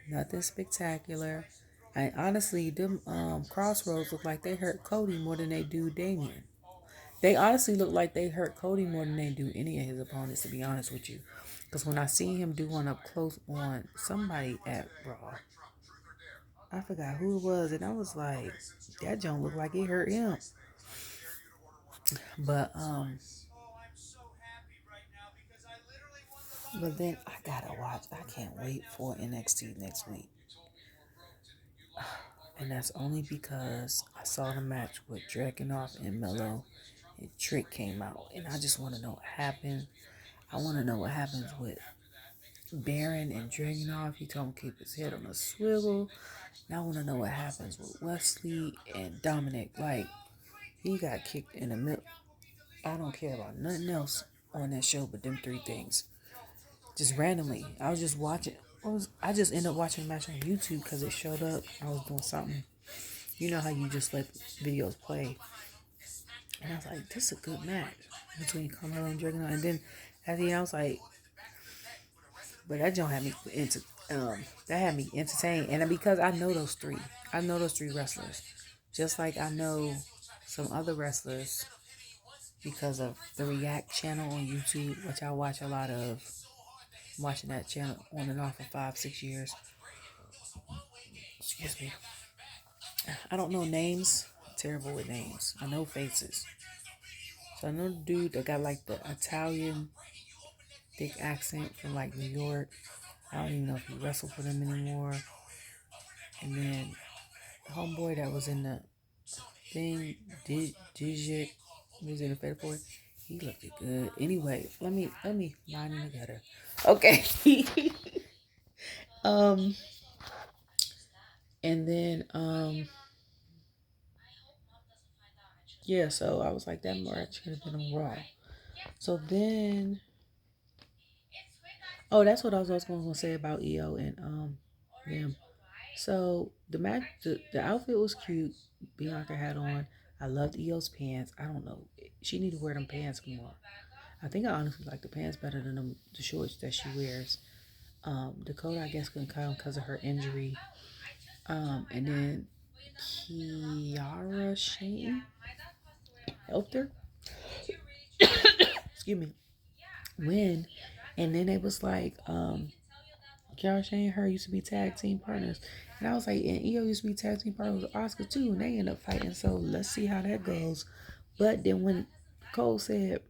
Nothing spectacular. And honestly, them Crossroads look like they hurt Cody more than they do Damien. They honestly look like they hurt Cody more than they do any of his opponents, to be honest with you. Because when I seen him do one up close on somebody at Raw, I forgot who it was, and I was like, that don't look like it hurt him. But then I gotta watch. I can't wait for NXT next week. And that's only because I saw the match with Dragunov and Mello, and Trick came out. And I just want to know what happened. I want to know what happens with Baron and Dragunov. He told him to keep his head on a swivel. And I want to know what happens with Wesley and Dominic. Like, he got kicked in the middle. I don't care about nothing else on that show but them 3 things. Just randomly. I was just watching. I just ended up watching the match on YouTube because it showed up. I was doing something. You know how you just let videos play. And I was like, this is a good match between Carmelo and Dragunov. And then at the end, I was like, but that joint had me that had me entertained. And because I know those three wrestlers. Just like I know some other wrestlers because of the React channel on YouTube, which I watch a lot of. I'm watching that channel on and off for 5-6 years. Excuse me. I don't know names. I'm terrible with names. I know faces. So I know the dude that got like the Italian thick accent from like New York. I don't even know if he wrestled for them anymore. And then the homeboy that was in the thing, Dijit, was in the Fatal Four. He looked good. Anyway, let me line in together. Okay. And then yeah, so I was like, that match could have been on Raw. So then, oh, that's what I was also going to say about EO and them. So the match, the outfit was cute. Bianca had on. I loved EO's pants. I don't know, she need to wear them pants more. I think I honestly like the pants better than the shorts that she wears. Dakota, I guess, couldn't come because of her injury. And then Kiara Shane helped her. Excuse me. Win. And then it was like, Kiara Shane and her used to be tag team partners. And I was like, and EO used to be tag team partners with Oscar too, and they end up fighting. So let's see how that goes. But then when Cole said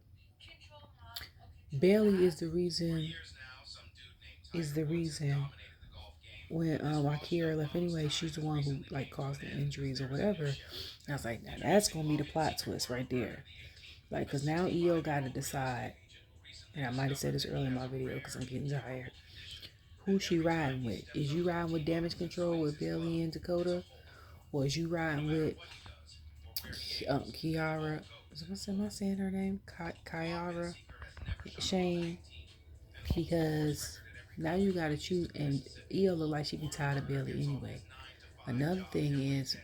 Bailey is the reason when Akira left anyway, she's the one who like caused the injuries or whatever. And I was like, now that's gonna be the plot twist right there. Like, cause now EO gotta decide, and I might have said this earlier in my video because I'm getting tired. Who she riding with? Is you riding with Damage Control with Bailey and Dakota? Or is you riding with Kiara? Am I saying her name? Kiara Shane? Because now you gotta choose, and EO look like she be tired of Bailey anyway. Another thing is,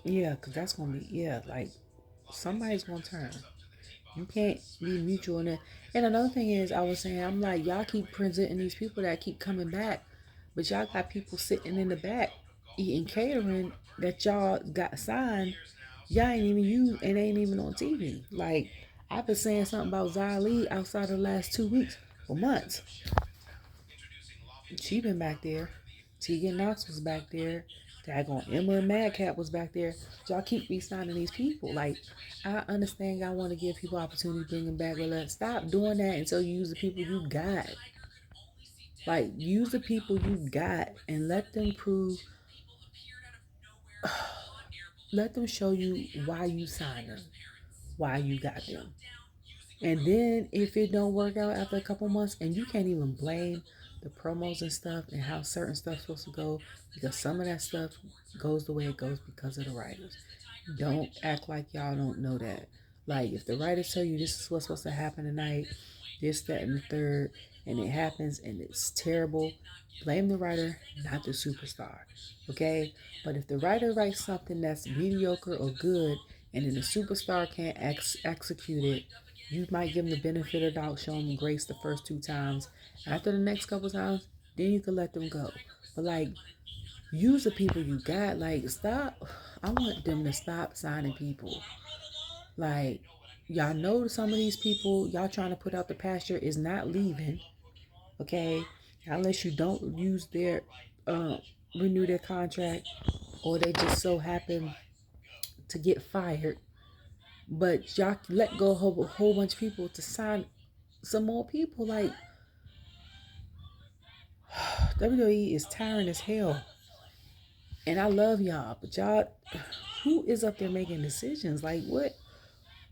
yeah, because that's gonna be, yeah, like somebody's gonna turn. You can't be mutual in it. And another thing is, I was saying, I'm like, y'all keep presenting these people that keep coming back, but y'all got people sitting in the back eating catering that y'all got signed. Y'all ain't even used and ain't even on TV. Like, I've been saying something about Xia Li outside of the last 2 weeks for months. She been back there. Tegan Knox was back there. Daggone Emma and Madcap was back there. Y'all keep re-signing these people. Like, I understand y'all want to give people opportunity to bring them back, but let's stop doing that until you use the people you got. Like, use the people you got and let them prove, let them show you why you signed them, why you got them. And then if it don't work out after a couple months, and you can't even blame the promos and stuff and how certain stuff's supposed to go, because some of that stuff goes the way it goes because of the writers. Don't act like y'all don't know that. Like, if the writers tell you this is what's supposed to happen tonight, this, that, and the third, and it happens and it's terrible, blame the writer, not the superstar. Okay? But if the writer writes something that's mediocre or good, and then the superstar can't execute it, you might give them the benefit of the doubt, show them grace the first 2 times. After the next couple times, then you can let them go. But like, use the people you got. Like, stop. I want them to stop signing people. Like, y'all know some of these people y'all trying to put out the pasture is not leaving. Okay, unless you don't use their renew their contract, or they just so happen to get fired. But y'all let go of a whole bunch of people to sign some more people. Like, WWE is tiring as hell. And I love y'all, but y'all, who is up there making decisions? Like, what?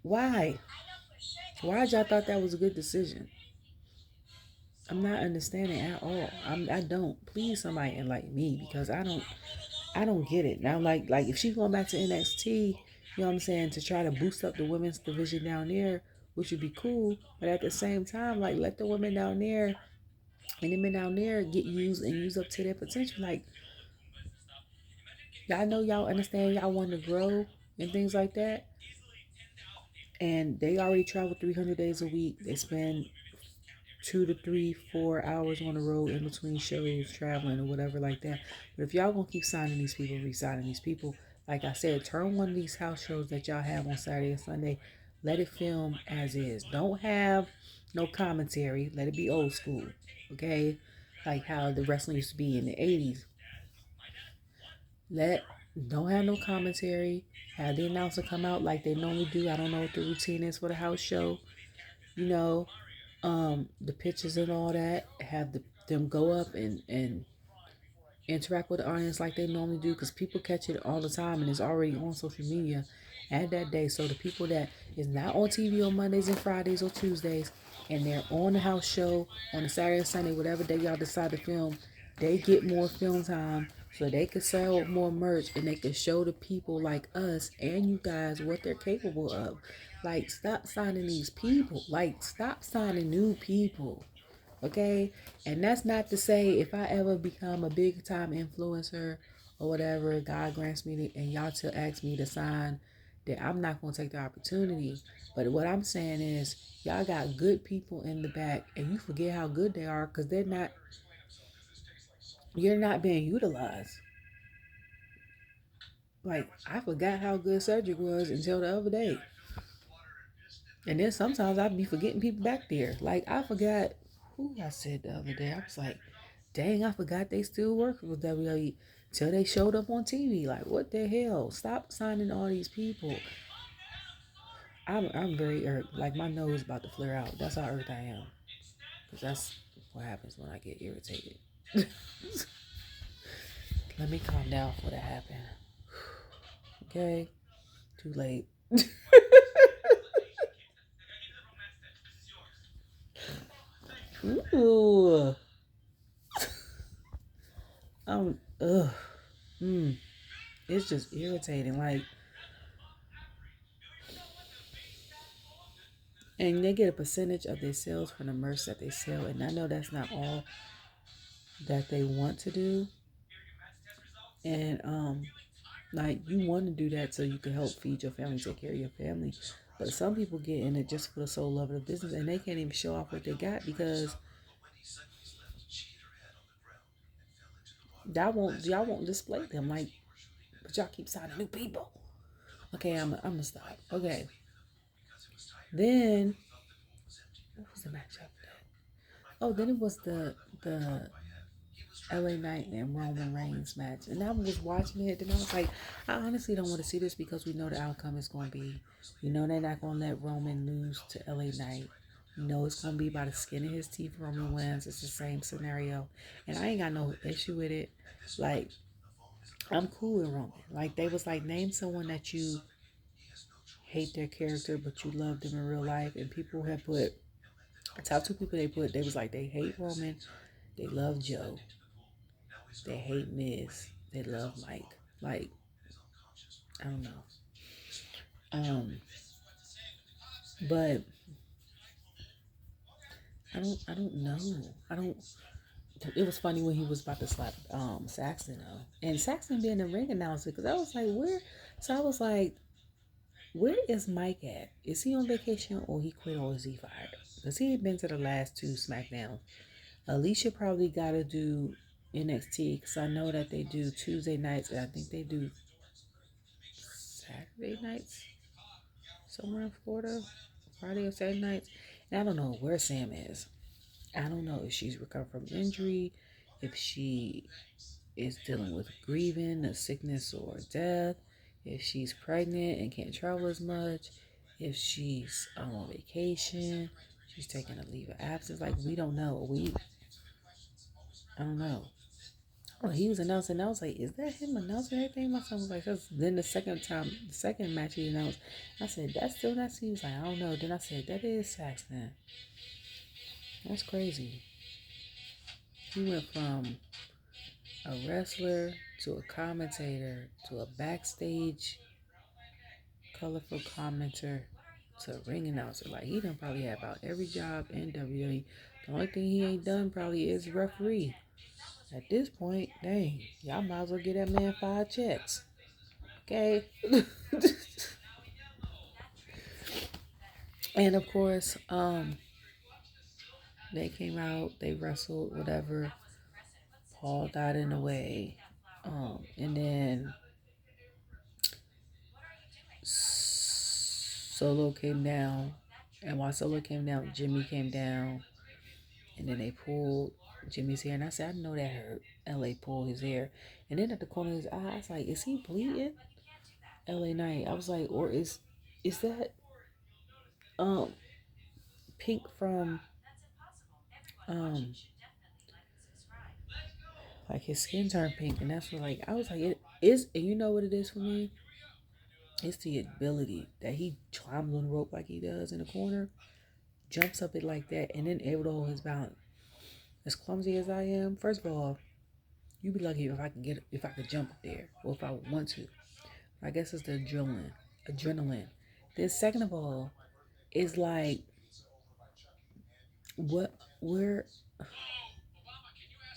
Why? Why y'all thought that was a good decision? I'm not understanding at all. I don't. Please, somebody enlighten me, because I don't get it. Now, like if she's going back to NXT, you know what I'm saying, to try to boost up the women's division down there, which would be cool. But at the same time, like, let the women down there and the men down there get used and use up to their potential. Like, y'all know, y'all understand, y'all want to grow and things like that. And they already travel 300 days a week. They spend 2 to 3, 4 hours on the road in between shows, traveling or whatever like that. But if y'all gonna keep signing these people, re-signing these people, like I said, turn one of these house shows that y'all have on Saturday and Sunday, let it film as is. Don't have no commentary. Let it be old school, okay? Like how the wrestling used to be in the 80s. Don't have no commentary. Have the announcer come out like they normally do. I don't know what the routine is for the house show. You know, the pictures and all that. Have them go up and interact with the audience like they normally do, because people catch it all the time and it's already on social media at that day. So the people that is not on TV on Mondays and Fridays or Tuesdays, and they're on the house show on a Saturday or Sunday, whatever day y'all decide to film, they get more film time so they can sell more merch and they can show the people like us and you guys what they're capable of. Like, stop signing these people. Like, stop signing new people. Okay? And that's not to say if I ever become a big time influencer or whatever, God grants me to, and y'all to ask me to sign, that I'm not going to take the opportunity. But what I'm saying is, y'all got good people in the back and you forget how good they are, because you're not being utilized. Like, I forgot how good Cedric was until the other day. And then sometimes I'd be forgetting people back there. Like, I forgot who I said the other day. I was like, dang, I forgot they still work with WWE till they showed up on TV. Like, what the hell? Stop signing all these people. I'm very irked. Like, my nose is about to flare out. That's how irked I am. Because that's what happens when I get irritated. Let me calm down for that happen. Okay? Too late. Ooh. Ugh. It's just irritating. Like, and they get a percentage of their sales from the merch that they sell. And I know that's not all that they want to do. And like, you want to do that so you can help feed your family, take care of your family. But some people get in it just for the sole love of the business, and they can't even show off what they got because y'all won't display them. Like, but y'all keep signing new people. Okay, I'm gonna stop. Okay. Then what was the match after that? Oh, then it was the LA Knight and Roman Reigns match. And I was watching it and I was like, I honestly don't want to see this, because we know the outcome is going to be, we know they're not going to let Roman lose to LA Knight. We know it's going to be by the skin of his teeth. Roman wins. It's the same scenario. And I ain't got no issue with it. Like, I'm cool with Roman. Like, they was like, name someone that you hate their character, but you love them in real life. And people have put, top 2 people they was like, they hate Roman. They love Joe. They hate Miz. They love Mike. Like, I don't know. Um, but I don't know. I don't It was funny when he was about to slap Saxton though. And Saxton being the ring announcer, because I was like, where? So I was like, where is Mike at? Is he on vacation or he quit or is he fired? Because he had been to the last two SmackDown. Alicia probably got to do NXT because I know that they do Tuesday nights and I think they do Saturday nights somewhere in Florida, Friday or Saturday nights. And I don't know where Sam is. I don't know if she's recovered from injury, if she is dealing with grieving, a sickness or death, if she's pregnant and can't travel as much, if she's on vacation, she's taking a leave of absence. Like, we don't know. I don't know. Oh, he was announcing. I was like, is that him announcing everything? My son was like, that's, then the second match he announced, I said, that's still not. He was like, I don't know. Then I said, that is Saxton. That's crazy. He went from a wrestler to a commentator to a backstage colorful commenter to a ring announcer. Like, he done probably had about every job in WWE. The only thing he ain't done probably is referee. At this point, dang, y'all might as well get that man 5 checks. Okay? And of course, they came out, they wrestled, whatever. Paul got in the way. And then Solo came down. And while Solo came down, Jimmy came down. And then they pulled Jimmy's hair. And I said, I know that hurt. LA pulled his hair. And then at the corner of his eye, I was like, is he bleeding? LA Knight. I was like, or is that um pink from like his skin turned pink, and that's what, like, I was like, it is. And you know what it is for me? It's the ability that he climbs on the rope like he does in the corner, jumps up it like that, and then able to hold his balance. As clumsy as I am, first of all, you'd be lucky if I could jump up there, or if I would want to. I guess it's the adrenaline. Then second of all, it's like, what, where,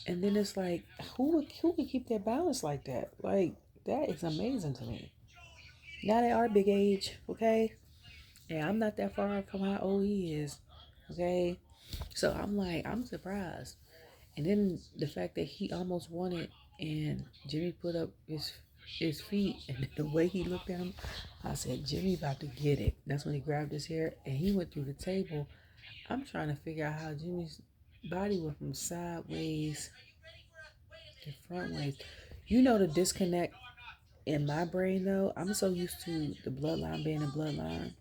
and then it's like, who would keep their balance like that? Like, that is amazing to me. Not at our big age, okay? Yeah, I'm not that far from how old he is, okay? So I'm like, I'm surprised. And then the fact that he almost won it and Jimmy put up his feet, and the way he looked at him, I said, Jimmy about to get it. That's when he grabbed his hair and he went through the table. I'm trying to figure out how Jimmy's body went from sideways to front ways. You know the disconnect in my brain though. I'm so used to the bloodline being a bloodline.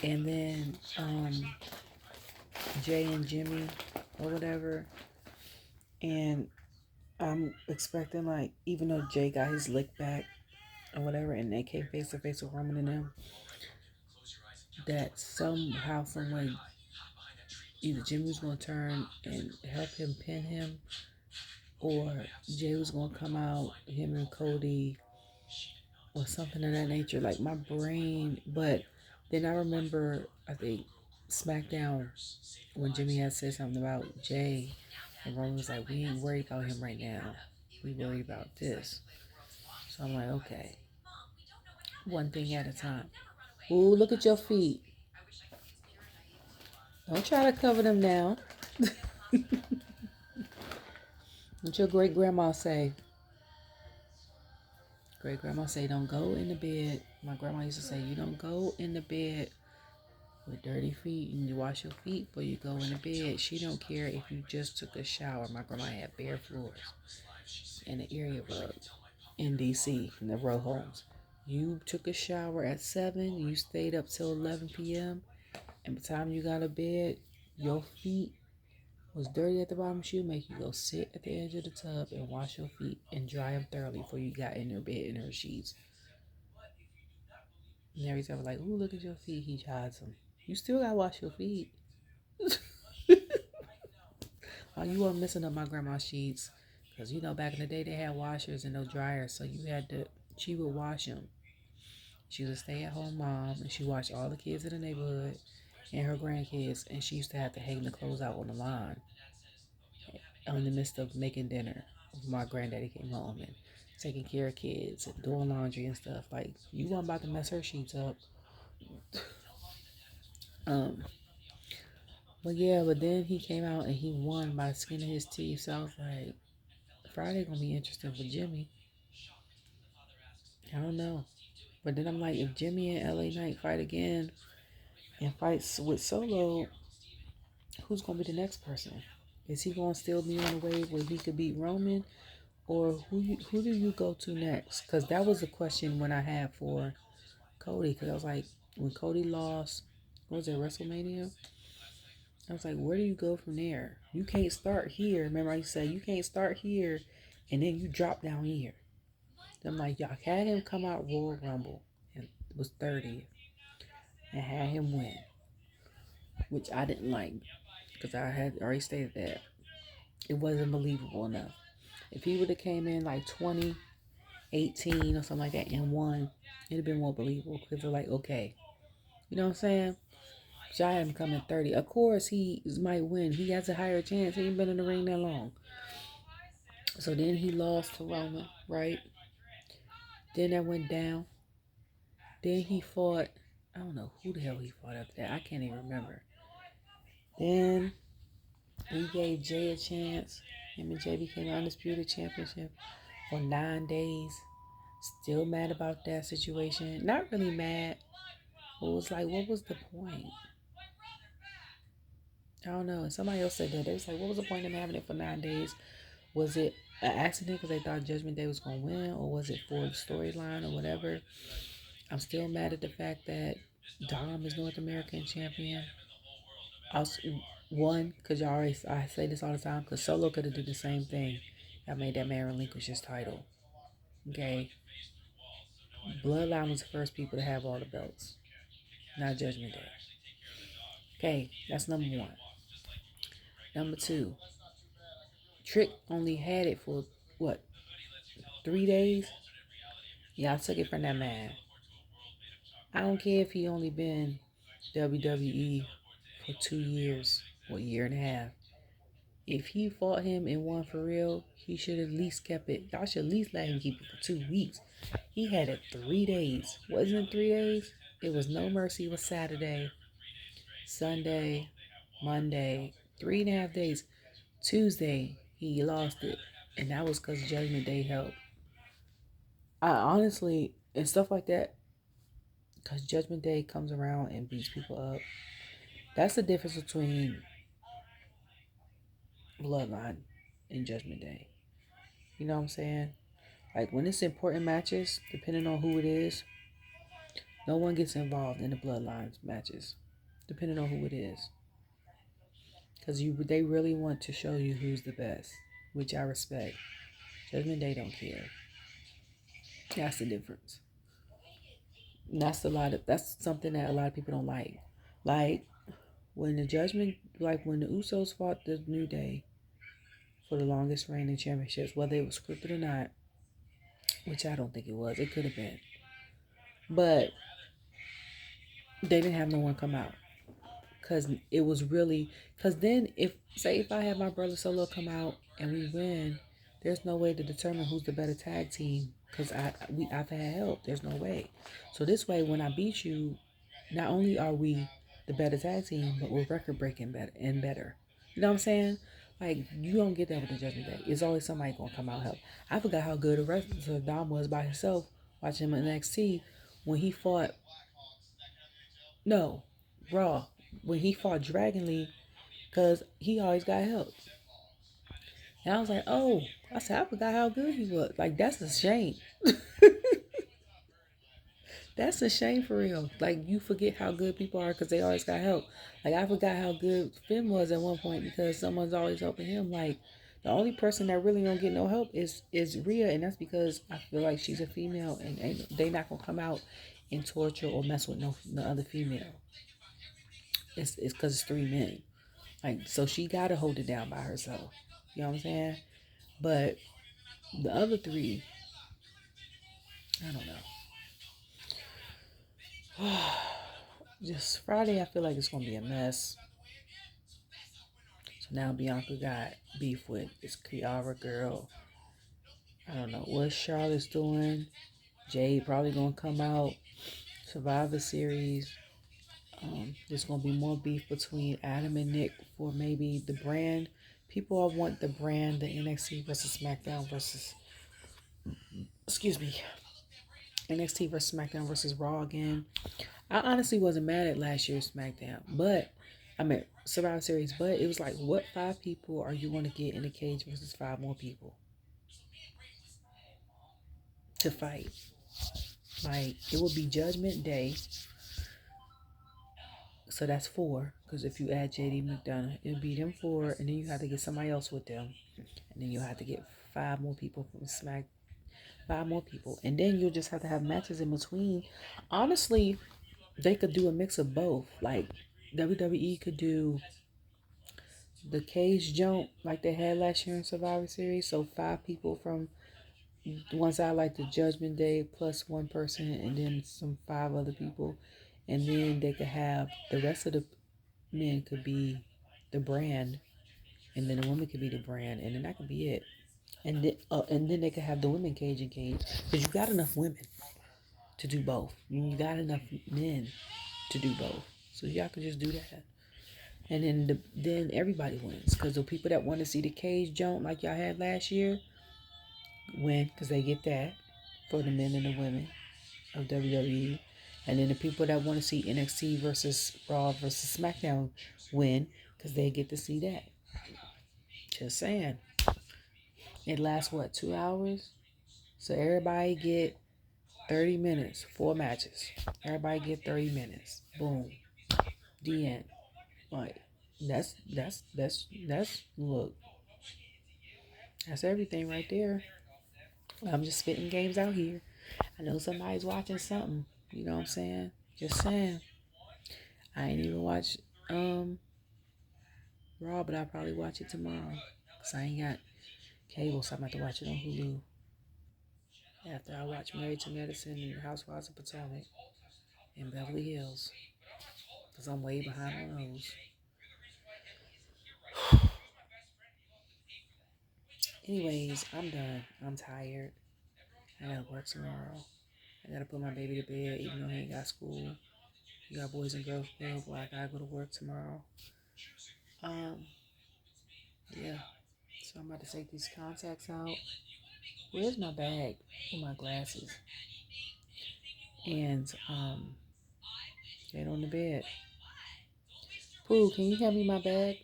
And then Jay and Jimmy or whatever. And I'm expecting, like, even though Jay got his lick back or whatever, and they came face to face with Roman and them, that somehow, some way, either Jimmy was going to turn and help him pin him, or Jay was going to come out, him and Cody, or something of that nature. Like, my brain, but then I remember, I think, SmackDown, when Jimmy had said something about Jay, and Roman was like, we ain't worried about him right now. We worried about this. So I'm like, okay. One thing at a time. Ooh, look at your feet. Don't try to cover them now. What your great grandma say? Great grandma say, don't go in the bed. My grandma used to say, you don't go in the bed with dirty feet, and you wash your feet before you go in the bed. She don't care if you just took a shower. My grandma had bare floors and an area rug in DC in the row homes. You took a shower at 7, you stayed up till 11 p.m. And by the time you got to bed, your feet was dirty at the bottom. She'll make you go sit at the edge of the tub and wash your feet and dry them thoroughly before you got in her bed in her sheets. And every time, like, ooh, look at your feet. He hides them. You still got to wash your feet. Oh, you weren't messing up my grandma's sheets. Because, you know, back in the day, they had washers and no dryers. So she would wash them. She was a stay-at-home mom, and she watched all the kids in the neighborhood and her grandkids. And she used to have to hang the clothes out on the line in the midst of making dinner. My granddaddy came home and taking care of kids and doing laundry and stuff. Like, you weren't about to mess her sheets up. Um, but yeah, but then he came out and he won by the skin of his teeth. So I was like, Friday gonna be interesting for Jimmy. I don't know. But then I'm like, if Jimmy and LA Knight fight again and fights with Solo, who's gonna be the next person? Is he gonna still be on the wave where he could beat Roman, or who do you go to next? Because that was the question when I had for Cody. Because I was like, when Cody lost, what was it, WrestleMania? I was like, where do you go from there? You can't start here. Remember I said you can't start here, and then you drop down here. I'm like, y'all had him come out Royal Rumble and was 30 and had him win, which I didn't like because I had already stated that it wasn't believable enough. If he would have came in like 2018 or something like that and won, it'd have been more believable because they're like, okay, you know what I'm saying? So I had him come in 30. Of course, he might win. He has a higher chance. He ain't been in the ring that long. So then he lost to Roman, right? Then that went down. Then he fought, I don't know who the hell he fought after that. I can't even remember. Then he gave Jay a chance. Him and Jay became undisputed championship for 9 days. Still mad about that situation. Not really mad. But it was like, what was the point? I don't know. And somebody else said that. They was like, what was the point of having it for 9 days? Was it an accident because they thought Judgment Day was going to win? Or was it for the storyline or whatever? I'm still mad at the fact that Dom is North American champion. One, because I say this all the time, because Solo could have did the same thing. I made that man relinquish his title. Okay? Bloodline was the first people to have all the belts. Not Judgment Day. Okay, that's number one. Number two, Trick only had it for, what, 3 days? Yeah, I took it from that man. I don't care if he only been WWE for 2 years or a year and a half. If he fought him and won for real, he should at least kept it. Y'all should at least let him keep it for 2 weeks. He had it 3 days. Wasn't it 3 days? It was No Mercy was Saturday, Sunday, Monday, 3.5 days. Tuesday, he lost it. And that was because Judgment Day helped. I honestly, and stuff like that, because Judgment Day comes around and beats people up. That's the difference between Bloodline and Judgment Day. You know what I'm saying? Like when it's important matches, depending on who it is, no one gets involved in the Bloodlines matches, depending on who it is. Because they really want to show you who's the best, which I respect. Judgment Day don't care. That's the difference. And that's something that a lot of people don't like. Like when the Usos fought the New Day for the longest reigning championships, whether it was scripted or not, which I don't think it was. It could have been. But they didn't have no one come out. Because it was really... Because then, if I have my brother Solo come out and we win, there's no way to determine who's the better tag team. Because I've had help. There's no way. So this way, when I beat you, not only are we the better tag team, but we're record-breaking better. You know what I'm saying? Like, you don't get that with the Judgment Day. It's always somebody going to come out and help. I forgot how good the rest of Dom was by himself watching him in NXT when he fought... No, Raw. When he fought Dragon Lee, because he always got help. And I was like, oh, I forgot how good he was. Like, that's a shame. That's a shame for real. Like, you forget how good people are because they always got help. Like, I forgot how good Finn was at one point because someone's always helping him. Like, the only person that really don't get no help is Rhea, and that's because I feel like she's a female, and they not gonna come out and torture or mess with no other female. It's because it's 3 men. Like, so she got to hold it down by herself. You know what I'm saying? But the other three, I don't know. Just Friday, I feel like it's going to be a mess. So now Bianca got beef with this Kiara girl. I don't know what Charlotte's doing. Jade probably going to come out. Survivor Series. There's going to be more beef between Adam and Nick for maybe the brand. People want the brand, the NXT versus SmackDown versus, excuse me, NXT versus SmackDown versus Raw again. I honestly wasn't mad at last year's SmackDown, but I mean Survivor Series, but it was like, what 5 people are you going to get in a cage versus 5 more people to fight? Like, it would be Judgment Day, so that's 4. Because if you add JD McDonough, it'll be them 4, and then you have to get somebody else with them, and then you have to get 5 more people from Smack, 5 more people, and then you'll just have to have matches in between. Honestly, they could do a mix of both. Like, WWE could do the cage jump like they had last year in Survivor Series. So 5 people from one side, like the Judgment Day, plus 1 person, and then some 5 other people. And then they could have the rest of the men could be the brand, and then the women could be the brand, and then that could be it. And then they could have the women cage and cage, because you got enough women to do both. You got enough men to do both. So y'all could just do that. And then everybody wins, because the people that want to see the cage jump like y'all had last year win, because they get that for the men and the women of WWE. And then the people that want to see NXT versus Raw versus SmackDown win, because they get to see that. Just saying. It lasts, what, 2 hours? So everybody get 30 minutes, 4 matches. Everybody get 30 minutes. Boom. The end. Like, that's look. That's everything right there. I'm just spitting games out here. I know somebody's watching something. You know what I'm saying? Just saying. I ain't even watch Raw, but I'll probably watch it tomorrow. Because I ain't got cable, so I'm about to watch it on Hulu. After I watch Married to Medicine and Housewives of Potomac and Beverly Hills. Because I'm way behind on those. Anyways, I'm done. I'm tired. I gotta work tomorrow. I gotta put my baby to bed, even though he ain't got school. You got Boys and Girls Club, well, I gotta go to work tomorrow. Yeah. So I'm about to take these contacts out. Where's my bag with my glasses? And get on the bed. Pooh, can you hand me my bag?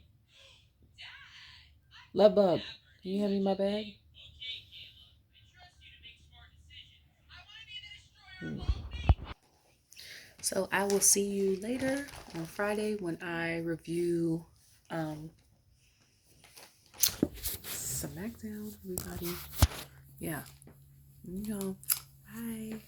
Love Bug, can you hand me my bag? So I will see you later on Friday when I review SmackDown, everybody. Yeah. You know. Bye.